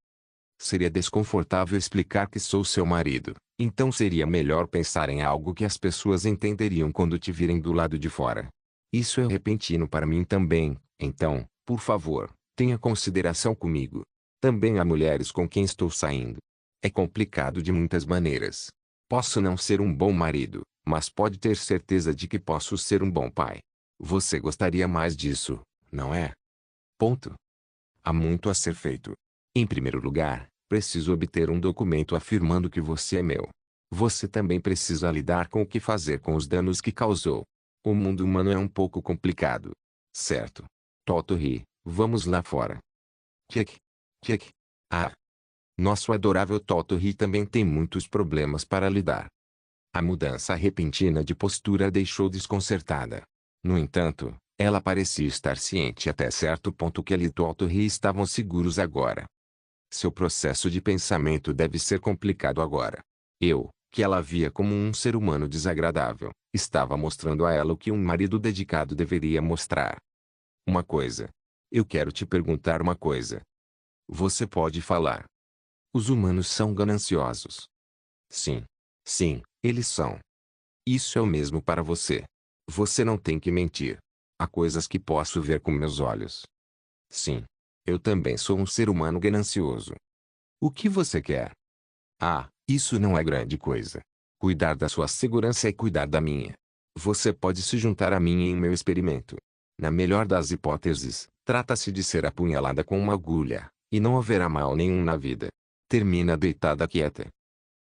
seria desconfortável explicar que sou seu marido, então seria melhor pensar em algo que as pessoas entenderiam quando te virem do lado de fora. Isso é repentino para mim também, então, por favor, tenha consideração comigo. Também há mulheres com quem estou saindo. É complicado de muitas maneiras. Posso não ser um bom marido, mas pode ter certeza de que posso ser um bom pai. Você gostaria mais disso, não é? Ponto. Há muito a ser feito. Em primeiro lugar, preciso obter um documento afirmando que você é meu. Você também precisa lidar com o que fazer com os danos que causou. O mundo humano é um pouco complicado. Certo? Totori, vamos lá fora. Kek. Kek. Ah. Nosso adorável Totori também tem muitos problemas para lidar. A mudança repentina de postura a deixou desconcertada. No entanto, ela parecia estar ciente até certo ponto que ela e Totori estavam seguros agora. Seu processo de pensamento deve ser complicado agora. Eu, que ela via como um ser humano desagradável, estava mostrando a ela o que um marido dedicado deveria mostrar. Uma coisa. Eu quero te perguntar uma coisa. Você pode falar. Os humanos são gananciosos. Sim. Sim, eles são. Isso é o mesmo para você. Você não tem que mentir. Há coisas que posso ver com meus olhos. Sim. Eu também sou um ser humano ganancioso. O que você quer? Ah, isso não é grande coisa. Cuidar da sua segurança é cuidar da minha. Você pode se juntar a mim em meu experimento. Na melhor das hipóteses, trata-se de ser apunhalada com uma agulha, e não haverá mal nenhum na vida. Termina deitada quieta.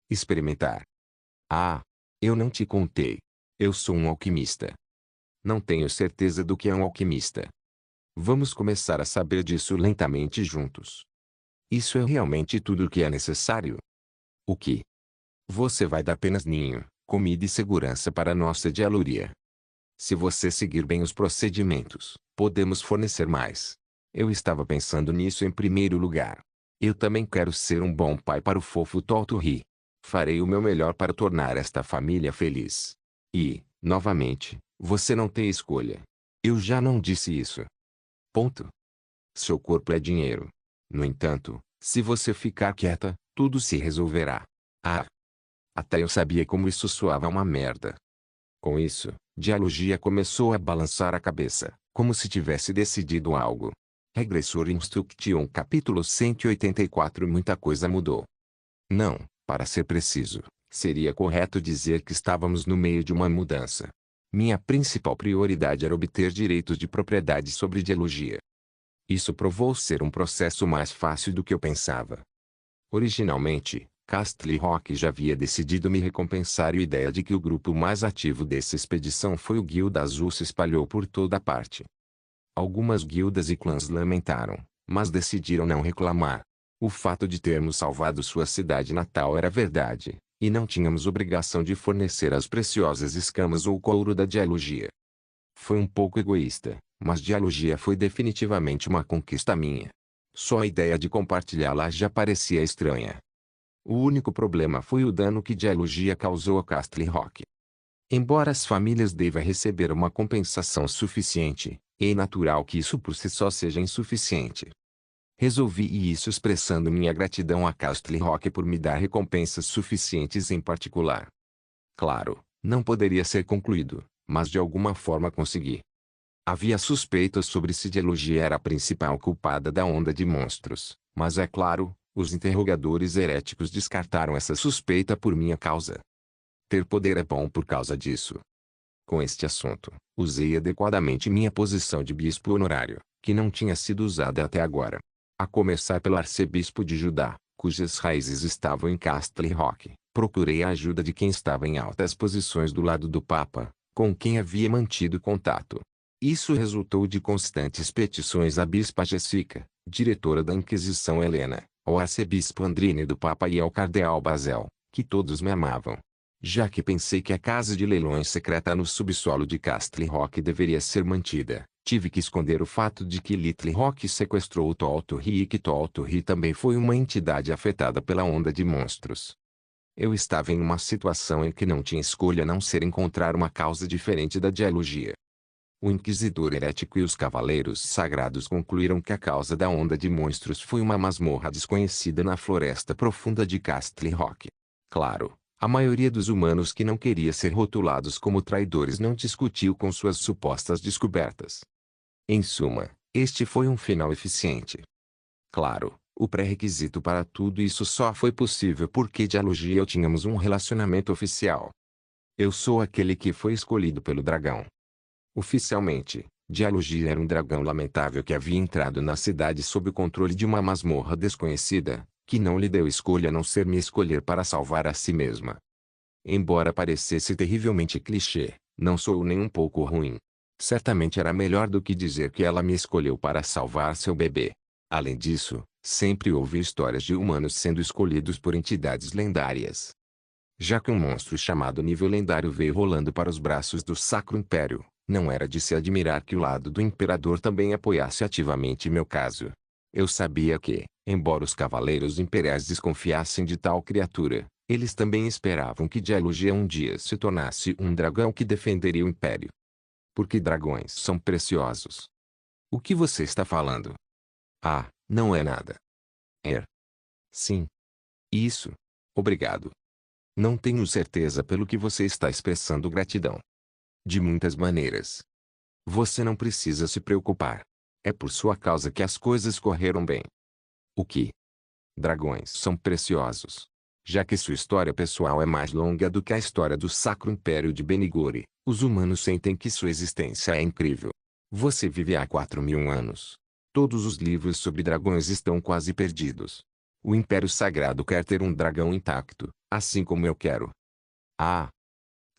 Experimentar. Ah, eu não te contei. Eu sou um alquimista. Não tenho certeza do que é um alquimista. Vamos começar a saber disso lentamente juntos. Isso é realmente tudo o que é necessário? O que? Você vai dar apenas ninho, comida e segurança para nossa dialuria. Se você seguir bem os procedimentos, podemos fornecer mais. Eu estava pensando nisso em primeiro lugar. Eu também quero ser um bom pai para o fofo Totori. Farei o meu melhor para tornar esta família feliz. E, novamente, você não tem escolha. Eu já não disse isso. Ponto. Seu corpo é dinheiro. No entanto, se você ficar quieta, tudo se resolverá. Ah! Até eu sabia como isso soava uma merda. Com isso, Dialogia começou a balançar a cabeça, como se tivesse decidido algo. Regressor Instruction capítulo 184. Muita coisa mudou. Não, para ser preciso, seria correto dizer que estávamos no meio de uma mudança. Minha principal prioridade era obter direitos de propriedade sobre Dialogia. Isso provou ser um processo mais fácil do que eu pensava. Originalmente, Castle Rock já havia decidido me recompensar e a ideia de que o grupo mais ativo dessa expedição foi o Guilda Azul se espalhou por toda parte. Algumas guildas e clãs lamentaram, mas decidiram não reclamar. O fato de termos salvado sua cidade natal era verdade, e não tínhamos obrigação de fornecer as preciosas escamas ou couro da Dialogia. Foi um pouco egoísta, mas Dialogia foi definitivamente uma conquista minha. Só a ideia de compartilhá-la já parecia estranha. O único problema foi o dano que Dialogia causou a Castle Rock. Embora as famílias devam receber uma compensação suficiente, é natural que isso por si só seja insuficiente. Resolvi isso expressando minha gratidão a Castle Rock por me dar recompensas suficientes em particular. Claro, não poderia ser concluído, mas de alguma forma consegui. Havia suspeitas sobre se Dialogia era a principal culpada da onda de monstros, mas é claro, os interrogadores heréticos descartaram essa suspeita por minha causa. Ter poder é bom por causa disso. Com este assunto, usei adequadamente minha posição de bispo honorário, que não tinha sido usada até agora. A começar pelo arcebispo de Judá, cujas raízes estavam em Castle Rock, procurei a ajuda de quem estava em altas posições do lado do Papa, com quem havia mantido contato. Isso resultou de constantes petições à bispa Jessica, diretora da Inquisição Helena, ao arcebispo Andrine do Papa e ao cardeal Bazel, que todos me amavam. Já que pensei que a casa de leilões secreta no subsolo de Castle Rock deveria ser mantida, tive que esconder o fato de que Little Rock sequestrou o Totori e que Totori também foi uma entidade afetada pela onda de monstros. Eu estava em uma situação em que não tinha escolha a não ser encontrar uma causa diferente da Dialogia. O inquisidor herético e os cavaleiros sagrados concluíram que a causa da onda de monstros foi uma masmorra desconhecida na floresta profunda de Castle Rock. Claro, a maioria dos humanos que não queria ser rotulados como traidores não discutiu com suas supostas descobertas. Em suma, este foi um final eficiente. Claro, o pré-requisito para tudo isso só foi possível porque Dialogia e eu tínhamos um relacionamento oficial. Eu sou aquele que foi escolhido pelo dragão. Oficialmente, Dialogia era um dragão lamentável que havia entrado na cidade sob o controle de uma masmorra desconhecida, que não lhe deu escolha a não ser me escolher para salvar a si mesma. Embora parecesse terrivelmente clichê, não sou nem um pouco ruim. Certamente era melhor do que dizer que ela me escolheu para salvar seu bebê. Além disso, sempre ouvi histórias de humanos sendo escolhidos por entidades lendárias. Já que um monstro chamado nível lendário veio rolando para os braços do Sacro Império, não era de se admirar que o lado do Imperador também apoiasse ativamente meu caso. Eu sabia que, embora os Cavaleiros Imperiais desconfiassem de tal criatura, eles também esperavam que Gelugia um dia se tornasse um dragão que defenderia o Império. Porque dragões são preciosos. O que você está falando? Ah, não é nada. Sim. Isso. Obrigado. Não tenho certeza pelo que você está expressando gratidão. De muitas maneiras. Você não precisa se preocupar. É por sua causa que as coisas correram bem. O que? Dragões são preciosos. Já que sua história pessoal é mais longa do que a história do Sacro Império de Benigore, os humanos sentem que sua existência é incrível. Você vive há 4.000 anos. Todos os livros sobre dragões estão quase perdidos. O Império Sagrado quer ter um dragão intacto, assim como eu quero. Ah,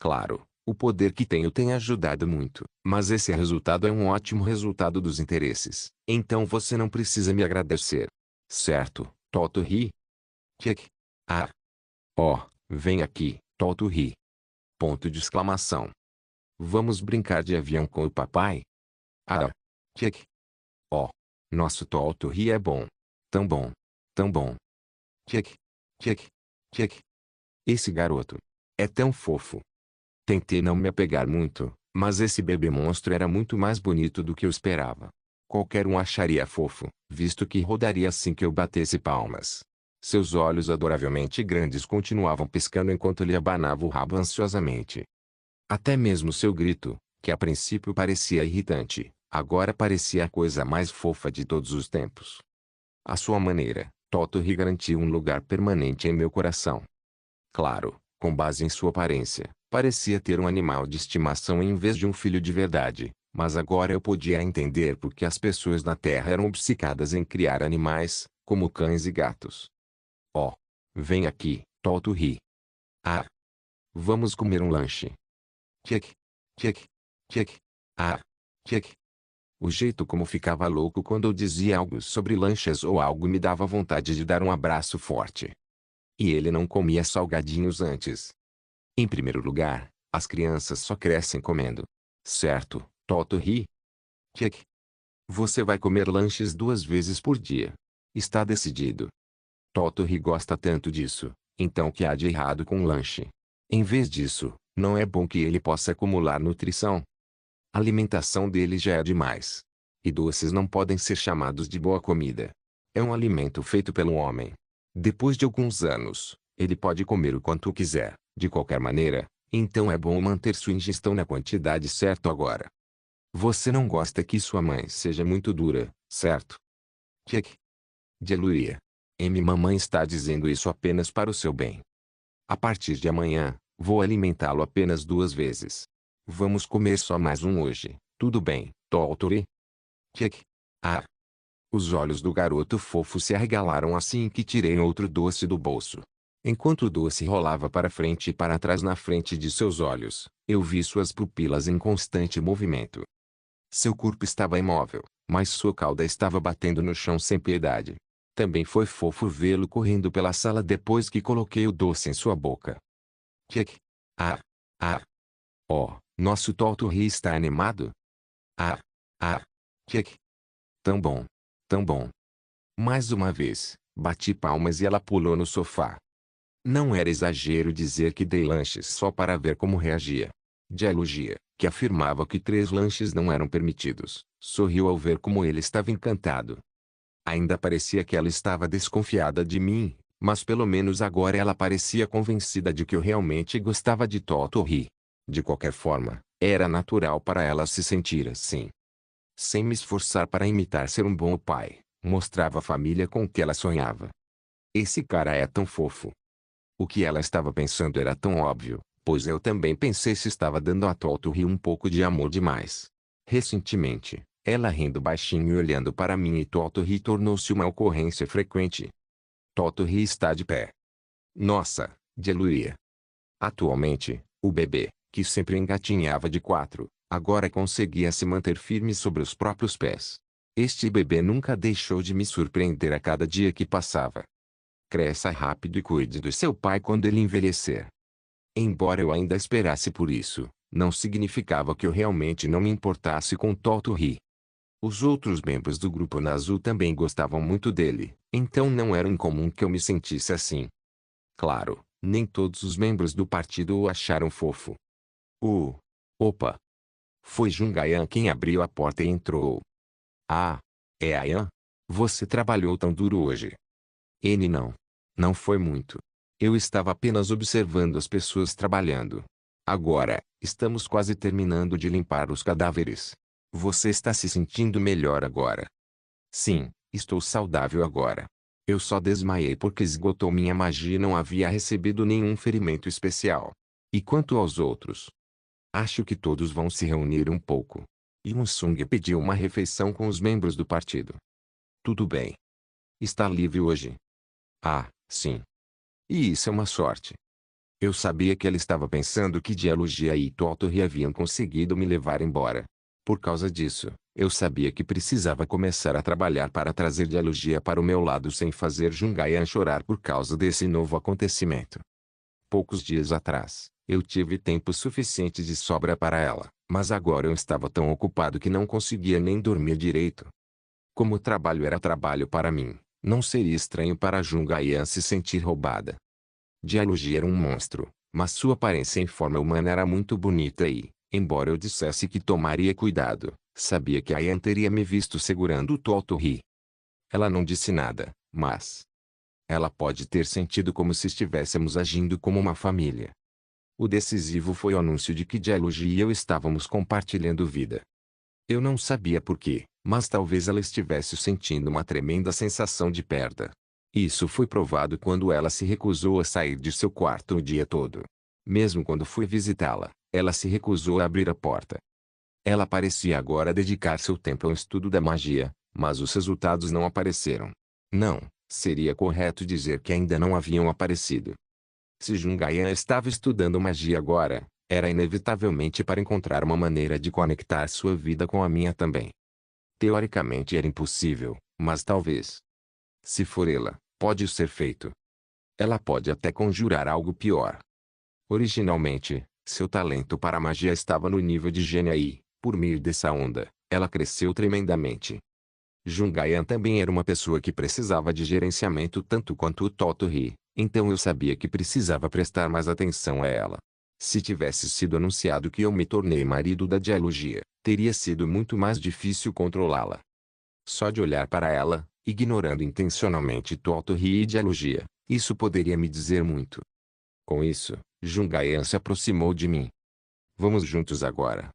claro, o poder que tenho tem ajudado muito, mas esse resultado é um ótimo resultado dos interesses. Então você não precisa me agradecer. Certo, Totori? Kek. Ah. Oh, vem aqui, Totori. Ponto de exclamação. Vamos brincar de avião com o papai? Ah. Kek. Oh, nosso Totori é bom. Tão bom. Tão bom. Kek. Kek. Kek. Esse garoto. É tão fofo. Tentei não me apegar muito, mas esse bebê monstro era muito mais bonito do que eu esperava. Qualquer um acharia fofo, visto que rodaria assim que eu batesse palmas. Seus olhos adoravelmente grandes continuavam piscando enquanto ele abanava o rabo ansiosamente. Até mesmo seu grito, que a princípio parecia irritante, agora parecia a coisa mais fofa de todos os tempos. À sua maneira, Totori garantiu um lugar permanente em meu coração. Claro, com base em sua aparência, parecia ter um animal de estimação em vez de um filho de verdade, mas agora eu podia entender por que as pessoas na Terra eram obcecadas em criar animais, como cães e gatos. Oh, vem aqui, Totori. Ah, vamos comer um lanche. Kek, kek, kek. Ah, kek. O jeito como ficava louco quando eu dizia algo sobre lanches ou algo me dava vontade de dar um abraço forte. E ele não comia salgadinhos antes. Em primeiro lugar, as crianças só crescem comendo. Certo, Totori? Kek. Você vai comer lanches 2 vezes por dia. Está decidido. Totori gosta tanto disso, então o que há de errado com o lanche? Em vez disso, não é bom que ele possa acumular nutrição. A alimentação dele já é demais. E doces não podem ser chamados de boa comida. É um alimento feito pelo homem. Depois de alguns anos, ele pode comer o quanto quiser, de qualquer maneira, então é bom manter sua ingestão na quantidade certa agora. Você não gosta que sua mãe seja muito dura, certo? Kek. Geluia. Mamãe está dizendo isso apenas para o seu bem. A partir de amanhã, vou alimentá-lo apenas 2 vezes. Vamos comer só mais um hoje, tudo bem, Totori? Kek. Ah. Os olhos do garoto fofo se arregalaram assim que tirei outro doce do bolso. Enquanto o doce rolava para frente e para trás na frente de seus olhos, eu vi suas pupilas em constante movimento. Seu corpo estava imóvel, mas sua cauda estava batendo no chão sem piedade. Também foi fofo vê-lo correndo pela sala depois que coloquei o doce em sua boca. Kek. Ah. Ah. Oh, nosso Totori está animado? Ah. Ah. Kek. Tão bom. Tão bom. Mais uma vez, bati palmas e ela pulou no sofá. Não era exagero dizer que dei lanches só para ver como reagia. Gelugia, que afirmava que 3 lanches não eram permitidos, sorriu ao ver como ele estava encantado. Ainda parecia que ela estava desconfiada de mim, mas pelo menos agora ela parecia convencida de que eu realmente gostava de Totori. De qualquer forma, era natural para ela se sentir assim. Sem me esforçar para imitar ser um bom pai, mostrava a família com que ela sonhava. Esse cara é tão fofo. O que ela estava pensando era tão óbvio, pois eu também pensei se estava dando a Totori um pouco de amor demais. Recentemente, ela rindo baixinho e olhando para mim e Totori tornou-se uma ocorrência frequente. Totori está de pé. Nossa, Geluia. Atualmente, o bebê, que sempre engatinhava de 4, agora conseguia se manter firme sobre os próprios pés. Este bebê nunca deixou de me surpreender a cada dia que passava. Cresça rápido e cuide do seu pai quando ele envelhecer. Embora eu ainda esperasse por isso, não significava que eu realmente não me importasse com Toturi. Os outros membros do grupo Nazul também gostavam muito dele, então não era incomum que eu me sentisse assim. Claro, nem todos os membros do partido o acharam fofo. Opa! Foi Jungayan quem abriu a porta e entrou. Ah, é Ayan? Você trabalhou tão duro hoje. Ele não. Não foi muito. Eu estava apenas observando as pessoas trabalhando. Agora, estamos quase terminando de limpar os cadáveres. Você está se sentindo melhor agora? Sim, estou saudável agora. Eu só desmaiei porque esgotou minha magia e não havia recebido nenhum ferimento especial. E quanto aos outros? Acho que todos vão se reunir um pouco. Yun-sung pediu uma refeição com os membros do partido. Tudo bem. Está livre hoje? Ah, sim. E isso é uma sorte. Eu sabia que ela estava pensando que Dialogia e Toturi haviam conseguido me levar embora. Por causa disso, eu sabia que precisava começar a trabalhar para trazer Dialogia para o meu lado sem fazer Jungayan chorar por causa desse novo acontecimento. Poucos dias atrás, eu tive tempo suficiente de sobra para ela, mas agora eu estava tão ocupado que não conseguia nem dormir direito. Como o trabalho era trabalho para mim, não seria estranho para Jungayan se sentir roubada. Dialogia era um monstro, mas sua aparência em forma humana era muito bonita e, embora eu dissesse que tomaria cuidado, sabia que Ayan teria me visto segurando o Toturi. Ela não disse nada, mas ela pode ter sentido como se estivéssemos agindo como uma família. O decisivo foi o anúncio de que Dialogia e eu estávamos compartilhando vida. Eu não sabia por quê, mas talvez ela estivesse sentindo uma tremenda sensação de perda. Isso foi provado quando ela se recusou a sair de seu quarto o dia todo. Mesmo quando fui visitá-la, ela se recusou a abrir a porta. Ela parecia agora dedicar seu tempo ao estudo da magia, mas os resultados não apareceram. Não, seria correto dizer que ainda não haviam aparecido. Se Jungayan estava estudando magia agora, era inevitavelmente para encontrar uma maneira de conectar sua vida com a minha também. Teoricamente era impossível, mas talvez. Se for ela, pode ser feito. Ela pode até conjurar algo pior. Originalmente, seu talento para a magia estava no nível de gênia e, por meio dessa onda, ela cresceu tremendamente. Jungayan também era uma pessoa que precisava de gerenciamento tanto quanto o Toturi, então eu sabia que precisava prestar mais atenção a ela. Se tivesse sido anunciado que eu me tornei marido da Dialogia, teria sido muito mais difícil controlá-la. Só de olhar para ela, ignorando intencionalmente Toturi e Dialogia, isso poderia me dizer muito. Com isso, Jungayan se aproximou de mim. Vamos juntos agora.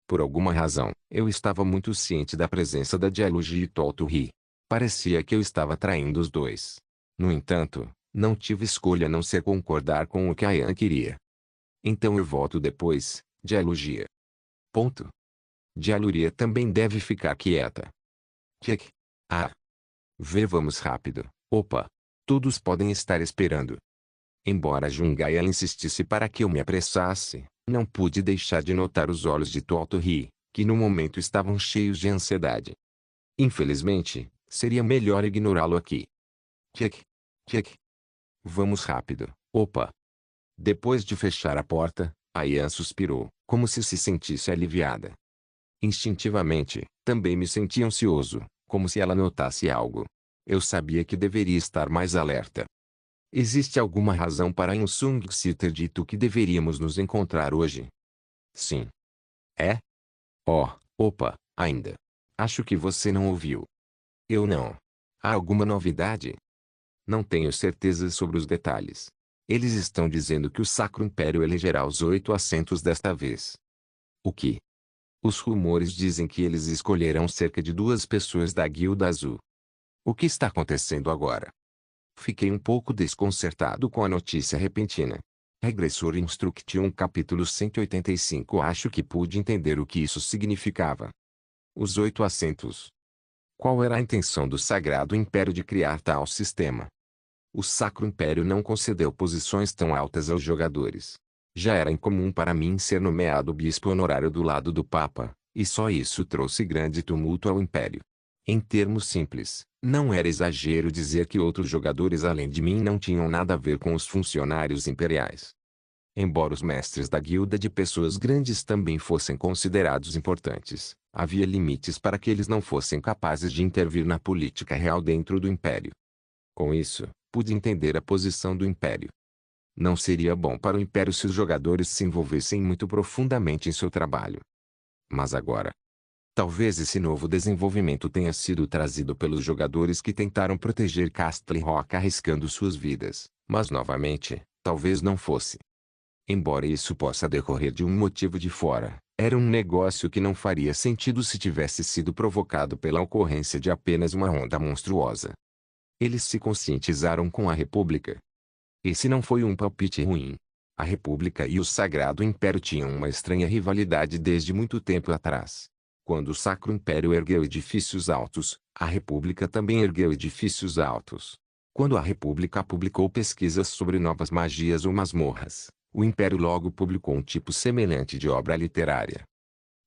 Por alguma razão, eu estava muito ciente da presença da Dialogia e Toturi. Parecia que eu estava traindo os dois. No entanto, não tive escolha a não ser concordar com o que Ayan queria. Então eu volto depois, Dialogia. Ponto. Dialogia também deve ficar quieta. Tchek. Ah. Vamos rápido. Opa. Todos podem estar esperando. Embora Jungayan insistisse para que eu me apressasse, não pude deixar de notar os olhos de Toturi, que no momento estavam cheios de ansiedade. Infelizmente, seria melhor ignorá-lo aqui. Tchek. Tchek. Vamos rápido. Opa. Depois de fechar a porta, Ayan suspirou, como se sentisse aliviada. Instintivamente, também me senti ansioso, como se ela notasse algo. Eu sabia que deveria estar mais alerta. Existe alguma razão para Yun-sung se ter dito que deveríamos nos encontrar hoje? Sim. É? Oh, opa, ainda. Acho que você não ouviu. Eu não. Há alguma novidade? Não tenho certeza sobre os detalhes. Eles estão dizendo que o Sacro Império elegerá os 8 assentos desta vez. O que? Os rumores dizem que eles escolherão cerca de 2 pessoas da Guilda Azul. O que está acontecendo agora? Fiquei um pouco desconcertado com a notícia repentina. Regressor Instruction capítulo 185. Acho que pude entender o que isso significava. Os 8 assentos. Qual era a intenção do Sagrado Império de criar tal sistema? O Sacro Império não concedeu posições tão altas aos jogadores. Já era incomum para mim ser nomeado bispo honorário do lado do Papa, e só isso trouxe grande tumulto ao Império. Em termos simples, não era exagero dizer que outros jogadores além de mim não tinham nada a ver com os funcionários imperiais. Embora os mestres da guilda de pessoas grandes também fossem considerados importantes, havia limites para que eles não fossem capazes de intervir na política real dentro do Império. Com isso, pude entender a posição do Império. Não seria bom para o Império se os jogadores se envolvessem muito profundamente em seu trabalho. Mas agora, talvez esse novo desenvolvimento tenha sido trazido pelos jogadores que tentaram proteger Castle Rock arriscando suas vidas, mas novamente, talvez não fosse. Embora isso possa decorrer de um motivo de fora, era um negócio que não faria sentido se tivesse sido provocado pela ocorrência de apenas uma onda monstruosa. Eles se conscientizaram com a República. Esse não foi um palpite ruim. A República e o Sagrado Império tinham uma estranha rivalidade desde muito tempo atrás. Quando o Sacro Império ergueu edifícios altos, a República também ergueu edifícios altos. Quando a República publicou pesquisas sobre novas magias ou masmorras, o Império logo publicou um tipo semelhante de obra literária.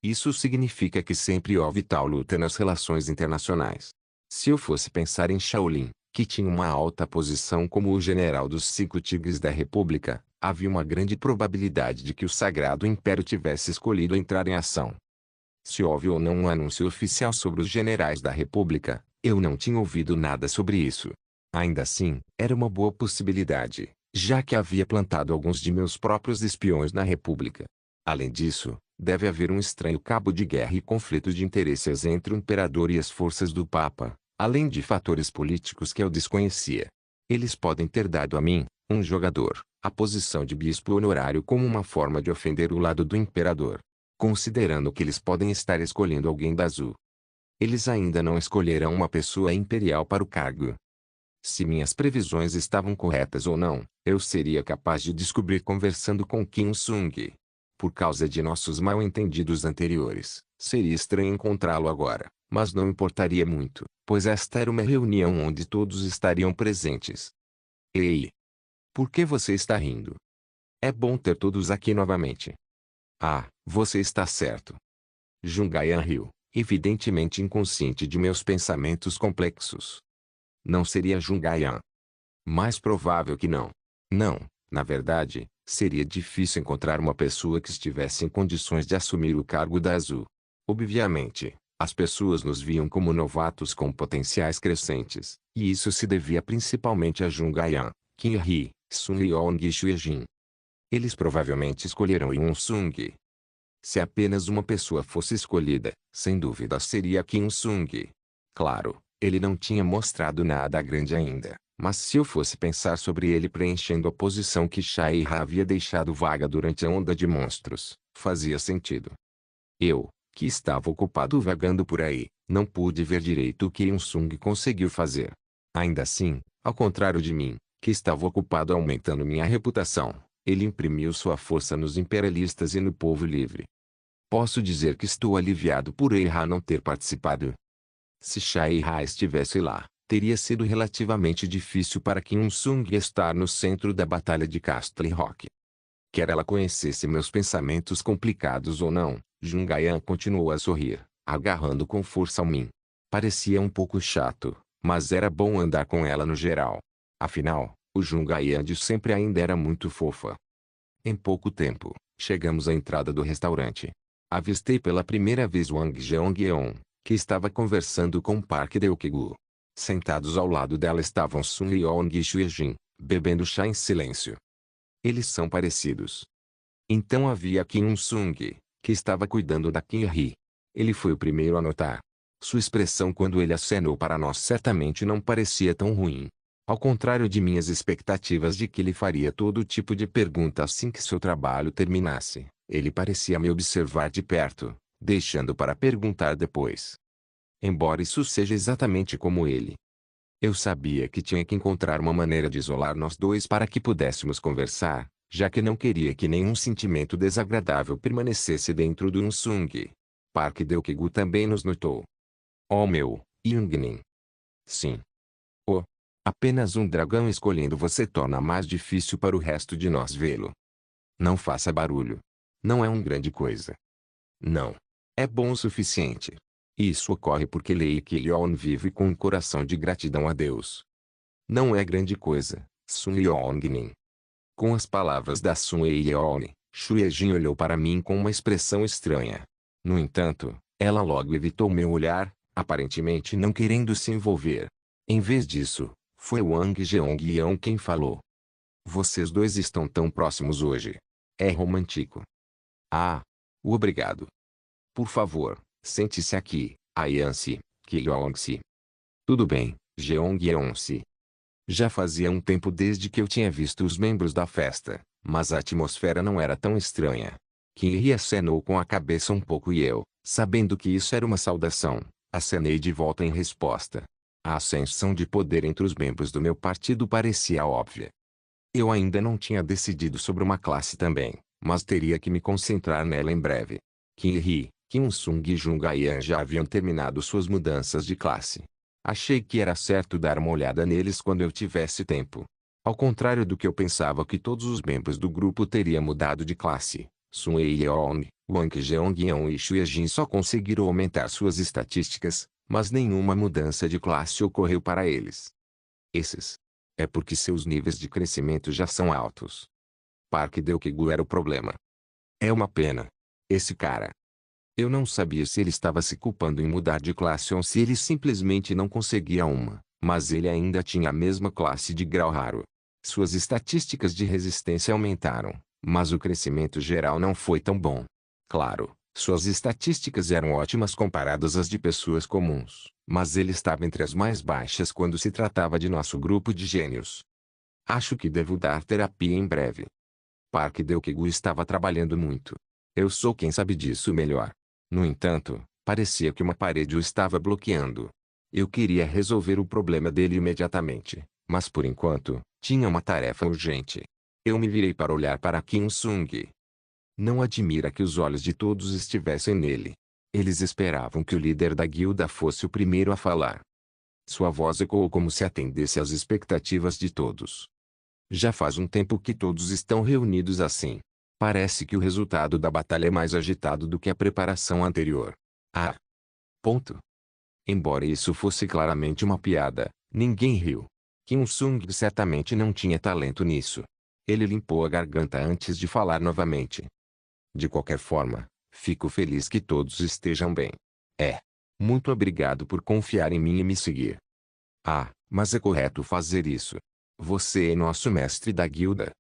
Isso significa que sempre houve tal luta nas relações internacionais. Se eu fosse pensar em Shaolin, que tinha uma alta posição como o general dos 5 tigres da República, havia uma grande probabilidade de que o Sagrado Império tivesse escolhido entrar em ação. Se houve ou não um anúncio oficial sobre os generais da República, eu não tinha ouvido nada sobre isso. Ainda assim, era uma boa possibilidade, já que havia plantado alguns de meus próprios espiões na República. Além disso, deve haver um estranho cabo de guerra e conflito de interesses entre o imperador e as forças do Papa, além de fatores políticos que eu desconhecia. Eles podem ter dado a mim, um jogador, a posição de bispo honorário como uma forma de ofender o lado do imperador, considerando que eles podem estar escolhendo alguém da Azul. Eles ainda não escolheram uma pessoa imperial para o cargo. Se minhas previsões estavam corretas ou não, eu seria capaz de descobrir conversando com Kim Sung. Por causa de nossos mal-entendidos anteriores, seria estranho encontrá-lo agora, mas não importaria muito, pois esta era uma reunião onde todos estariam presentes. Ei! Por que você está rindo? É bom ter todos aqui novamente. Ah, você está certo. Jungayan riu, evidentemente inconsciente de meus pensamentos complexos. Não seria Jungayan. Mais provável que não. Não, na verdade, seria difícil encontrar uma pessoa que estivesse em condições de assumir o cargo da Azul. Obviamente, as pessoas nos viam como novatos com potenciais crescentes, e isso se devia principalmente a Jungayan, Qin He, Sun Liong e Xue Jin. Eles provavelmente escolheram Yun Sung. Se apenas uma pessoa fosse escolhida, sem dúvida seria Kim Sung. Claro, ele não tinha mostrado nada grande ainda, mas se eu fosse pensar sobre ele preenchendo a posição que Shai Ha havia deixado vaga durante a onda de monstros, fazia sentido. Eu, que estava ocupado vagando por aí, não pude ver direito o que Yun Sung conseguiu fazer. Ainda assim, ao contrário de mim, que estava ocupado aumentando minha reputação, ele imprimiu sua força nos imperialistas e no povo livre. Posso dizer que estou aliviado por Eira não ter participado. Se Shai Ha estivesse lá, teria sido relativamente difícil para Kim Sung estar no centro da batalha de Castle Rock. Quer ela conhecesse meus pensamentos complicados ou não, Jungayan continuou a sorrir, agarrando com força ao mim. Parecia um pouco chato, mas era bom andar com ela no geral. Afinal, o Jungayan de sempre ainda era muito fofa. Em pouco tempo, chegamos à entrada do restaurante. Avistei pela primeira vez Wang Jeongyeon, que estava conversando com Park Deok-gu. Sentados ao lado dela estavam Sun Liong e Xue Jin, bebendo chá em silêncio. Eles são parecidos. Então havia Kim Sung, que estava cuidando da Qin He. Ele foi o primeiro a notar. Sua expressão quando ele acenou para nós certamente não parecia tão ruim. Ao contrário de minhas expectativas de que ele faria todo tipo de pergunta assim que seu trabalho terminasse, ele parecia me observar de perto, deixando para perguntar depois. Embora isso seja exatamente como ele. Eu sabia que tinha que encontrar uma maneira de isolar nós dois para que pudéssemos conversar, já que não queria que nenhum sentimento desagradável permanecesse dentro do Unsung. Park Deok-gu também nos notou. Oh meu, Youngnin. Sim. Oh. Apenas um dragão escolhendo você torna mais difícil para o resto de nós vê-lo. Não faça barulho. Não é uma grande coisa. Não. É bom o suficiente. Isso ocorre porque Lei Kilion vive com um coração de gratidão a Deus. Não é grande coisa, Sun Yongnin. Com as palavras da Sun Yeon, Xu Yejin olhou para mim com uma expressão estranha. No entanto, ela logo evitou meu olhar, aparentemente não querendo se envolver. Em vez disso, foi Wang Jeongyeon quem falou. Vocês dois estão tão próximos hoje. É romântico. Ah, obrigado. Por favor, sente-se aqui, Ayansi, Kyeong-si. Tudo bem, Jeongyeon-si. Já fazia um tempo desde que eu tinha visto os membros da festa, mas a atmosfera não era tão estranha. Kim acenou com a cabeça um pouco e eu, sabendo que isso era uma saudação, acenei de volta em resposta. A ascensão de poder entre os membros do meu partido parecia óbvia. Eu ainda não tinha decidido sobre uma classe também, mas teria que me concentrar nela em breve. Kim Hee, Kim Sung e Jung Ayan já haviam terminado suas mudanças de classe. Achei que era certo dar uma olhada neles quando eu tivesse tempo. Ao contrário do que eu pensava que todos os membros do grupo teriam mudado de classe, Sun Yeon, Wang Jeongyeon e Xu Yejin só conseguiram aumentar suas estatísticas, mas nenhuma mudança de classe ocorreu para eles. Esses. É porque seus níveis de crescimento já são altos. Park Deokegu era o problema. É uma pena. Esse cara. Eu não sabia se ele estava se culpando em mudar de classe ou se ele simplesmente não conseguia uma, mas ele ainda tinha a mesma classe de grau raro. Suas estatísticas de resistência aumentaram, mas o crescimento geral não foi tão bom. Claro, suas estatísticas eram ótimas comparadas às de pessoas comuns, mas ele estava entre as mais baixas quando se tratava de nosso grupo de gênios. Acho que devo dar terapia em breve. Park Deokegu estava trabalhando muito. Eu sou quem sabe disso melhor. No entanto, parecia que uma parede o estava bloqueando. Eu queria resolver o problema dele imediatamente, mas por enquanto, tinha uma tarefa urgente. Eu me virei para olhar para Kim Sung. Não admira que os olhos de todos estivessem nele. Eles esperavam que o líder da guilda fosse o primeiro a falar. Sua voz ecoou como se atendesse às expectativas de todos. Já faz um tempo que todos estão reunidos assim. Parece que o resultado da batalha é mais agitado do que a preparação anterior. Ah! Ponto. Embora isso fosse claramente uma piada, ninguém riu. Kim Sung certamente não tinha talento nisso. Ele limpou a garganta antes de falar novamente. De qualquer forma, fico feliz que todos estejam bem. Muito obrigado por confiar em mim e me seguir. Ah, mas é correto fazer isso. Você é nosso mestre da guilda.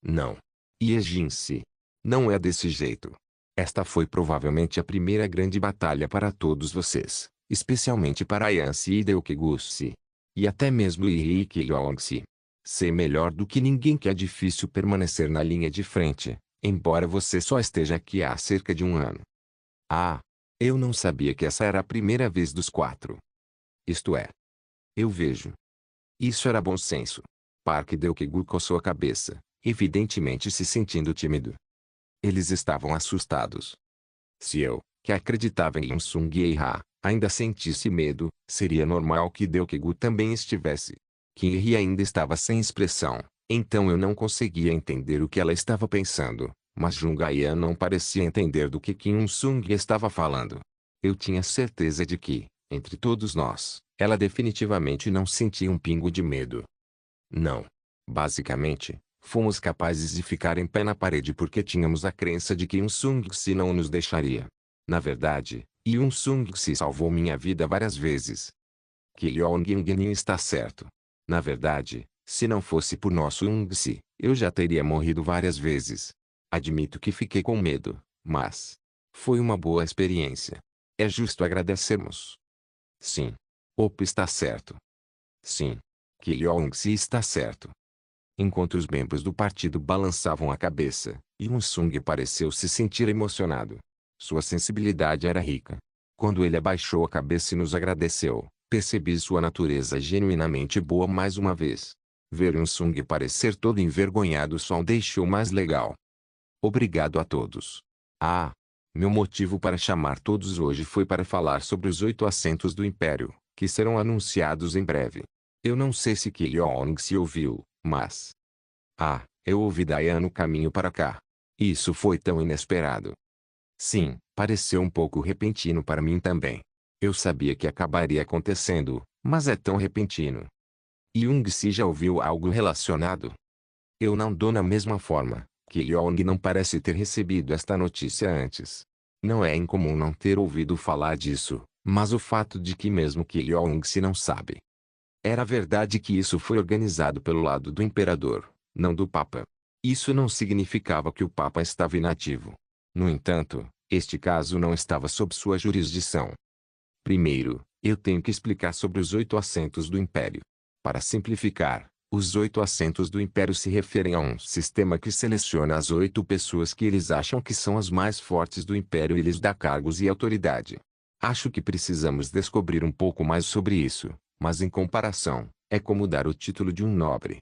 Não. Yejin-se. Não é desse jeito. Esta foi provavelmente a primeira grande batalha para todos vocês, especialmente para Ayansi e Deokegu-se. E até mesmo Lee Kyeong-se. Sei melhor do que ninguém que é difícil permanecer na linha de frente, embora você só esteja aqui há cerca de um ano. Ah! Eu não sabia que essa era a primeira vez dos 4. Isto é. Eu vejo. Isso era bom senso. Park Deokegu coçou a cabeça, evidentemente se sentindo tímido. Eles estavam assustados. Se eu, que acreditava em Sung Ye-ha, ainda sentisse medo, seria normal que Deokegu também estivesse. Kim-hee ainda estava sem expressão, então eu não conseguia entender o que ela estava pensando, mas Jung-ayan não parecia entender do que Kim Sung estava falando. Eu tinha certeza de que, entre todos nós, ela definitivamente não sentia um pingo de medo. Não. Basicamente, fomos capazes de ficar em pé na parede porque tínhamos a crença de que Sung-se não nos deixaria. Na verdade, Sung-se salvou minha vida várias vezes. Kyeong-in está certo. Na verdade, se não fosse por nosso Sung-se, eu já teria morrido várias vezes. Admito que fiquei com medo, mas foi uma boa experiência. É justo agradecermos. Sim. Op está certo. Sim. Kyeong-se está certo. Enquanto os membros do partido balançavam a cabeça, Sung pareceu se sentir emocionado. Sua sensibilidade era rica. Quando ele abaixou a cabeça e nos agradeceu, percebi sua natureza genuinamente boa mais uma vez. Ver Sung parecer todo envergonhado só o deixou mais legal. Obrigado a todos. Ah! Meu motivo para chamar todos hoje foi para falar sobre os 8 assentos do Império, que serão anunciados em breve. Eu não sei se Kim Yong se ouviu, mas... Ah, eu ouvi Dayan no caminho para cá. Isso foi tão inesperado. Sim, pareceu um pouco repentino para mim também. Eu sabia que acabaria acontecendo, mas é tão repentino. Young-se já ouviu algo relacionado? Eu não dou na mesma forma. Ki-yong não parece ter recebido esta notícia antes. Não é incomum não ter ouvido falar disso, mas o fato de que mesmo Ki-yong-se não sabe. Era verdade que isso foi organizado pelo lado do imperador, não do Papa. Isso não significava que o Papa estava inativo. No entanto, este caso não estava sob sua jurisdição. Primeiro, eu tenho que explicar sobre os 8 assentos do Império. Para simplificar, os 8 assentos do Império se referem a um sistema que seleciona as 8 pessoas que eles acham que são as mais fortes do Império e lhes dá cargos e autoridade. Acho que precisamos descobrir um pouco mais sobre isso, mas em comparação, é como dar o título de um nobre.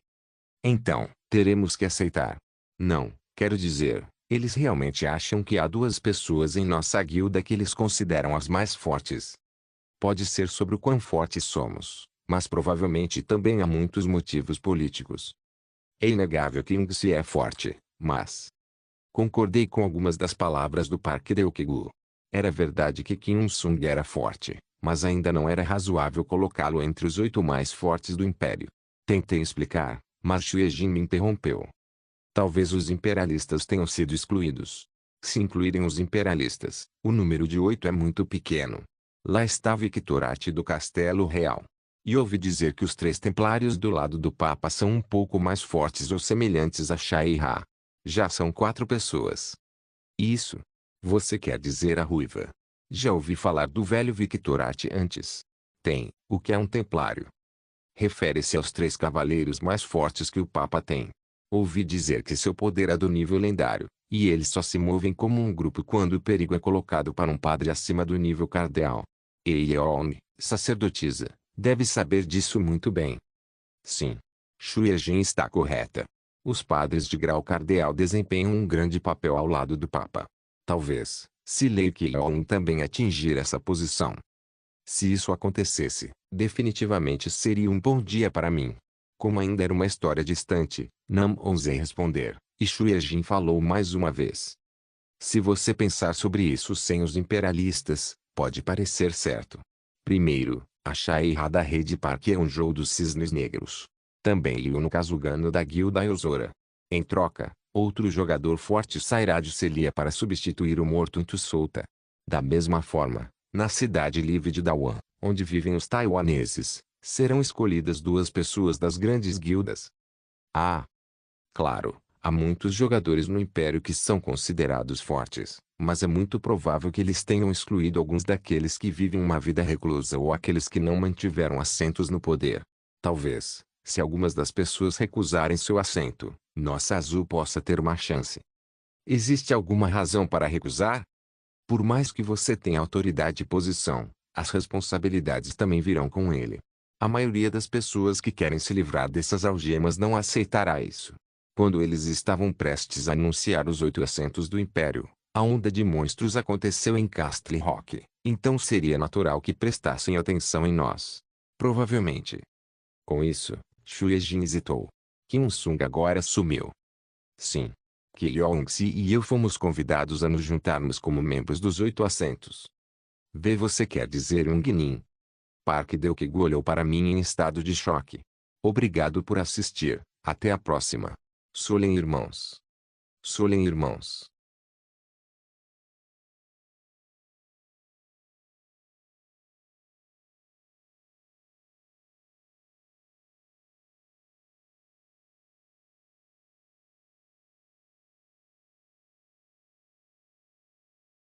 Então, teremos que aceitar. Não, quero dizer, eles realmente acham que há 2 pessoas em nossa guilda que eles consideram as mais fortes. Pode ser sobre o quão fortes somos, mas provavelmente também há muitos motivos políticos. É inegável que Young-se é forte, mas... Concordei com algumas das palavras do Parque Ryukyu. Era verdade que Kim Il-sung era forte, mas ainda não era razoável colocá-lo entre os 8 mais fortes do Império. Tentei explicar, mas Xuejin me interrompeu. Talvez os imperialistas tenham sido excluídos. Se incluírem os imperialistas, o número de 8 é muito pequeno. Lá estava Victorati do Castelo Real. E ouvi dizer que os 3 templários do lado do Papa são um pouco mais fortes ou semelhantes a Shai-Ra. Já são 4 pessoas. Isso. Você quer dizer a ruiva. Já ouvi falar do velho Victorati antes. Tem, o que é um templário? Refere-se aos 3 cavaleiros mais fortes que o Papa tem. Ouvi dizer que seu poder é do nível lendário, e eles só se movem como um grupo quando o perigo é colocado para um padre acima do nível cardeal. Yeon, sacerdotisa, deve saber disso muito bem. Sim. Xuejin está correta. Os padres de grau cardeal desempenham um grande papel ao lado do Papa. Talvez, se Lei Yeon também atingir essa posição. Se isso acontecesse, definitivamente seria um bom dia para mim. Como ainda era uma história distante, não ousei responder, e Xuejin falou mais uma vez. Se você pensar sobre isso sem os imperialistas, pode parecer certo. Primeiro, a Shai-Ra da rede Parque é um jogo dos Cisnes Negros. Também Yuno Kazugano da Guilda Yozora. Em troca, outro jogador forte sairá de Celia para substituir o morto Intusouta. Da mesma forma, na cidade livre de Dawan, onde vivem os taiwaneses, serão escolhidas 2 pessoas das grandes guildas. Ah, claro, há muitos jogadores no Império que são considerados fortes, mas é muito provável que eles tenham excluído alguns daqueles que vivem uma vida reclusa ou aqueles que não mantiveram assentos no poder. Talvez, se algumas das pessoas recusarem seu assento, nossa Azul possa ter uma chance. Existe alguma razão para recusar? Por mais que você tenha autoridade e posição, as responsabilidades também virão com ele. A maioria das pessoas que querem se livrar dessas algemas não aceitará isso. Quando eles estavam prestes a anunciar os 8 assentos do Império, a onda de monstros aconteceu em Castle Rock, então seria natural que prestassem atenção em nós. Provavelmente. Com isso, Xuejin hesitou. Kim Il-sung agora sumiu. Sim. Ki Yong-se e eu fomos convidados a nos juntarmos como membros dos 8 assentos. Vê, você quer dizer Yongnin? Park Deokegu olhou para mim em estado de choque. Obrigado por assistir. Até a próxima. Solen irmãos. Solen irmãos.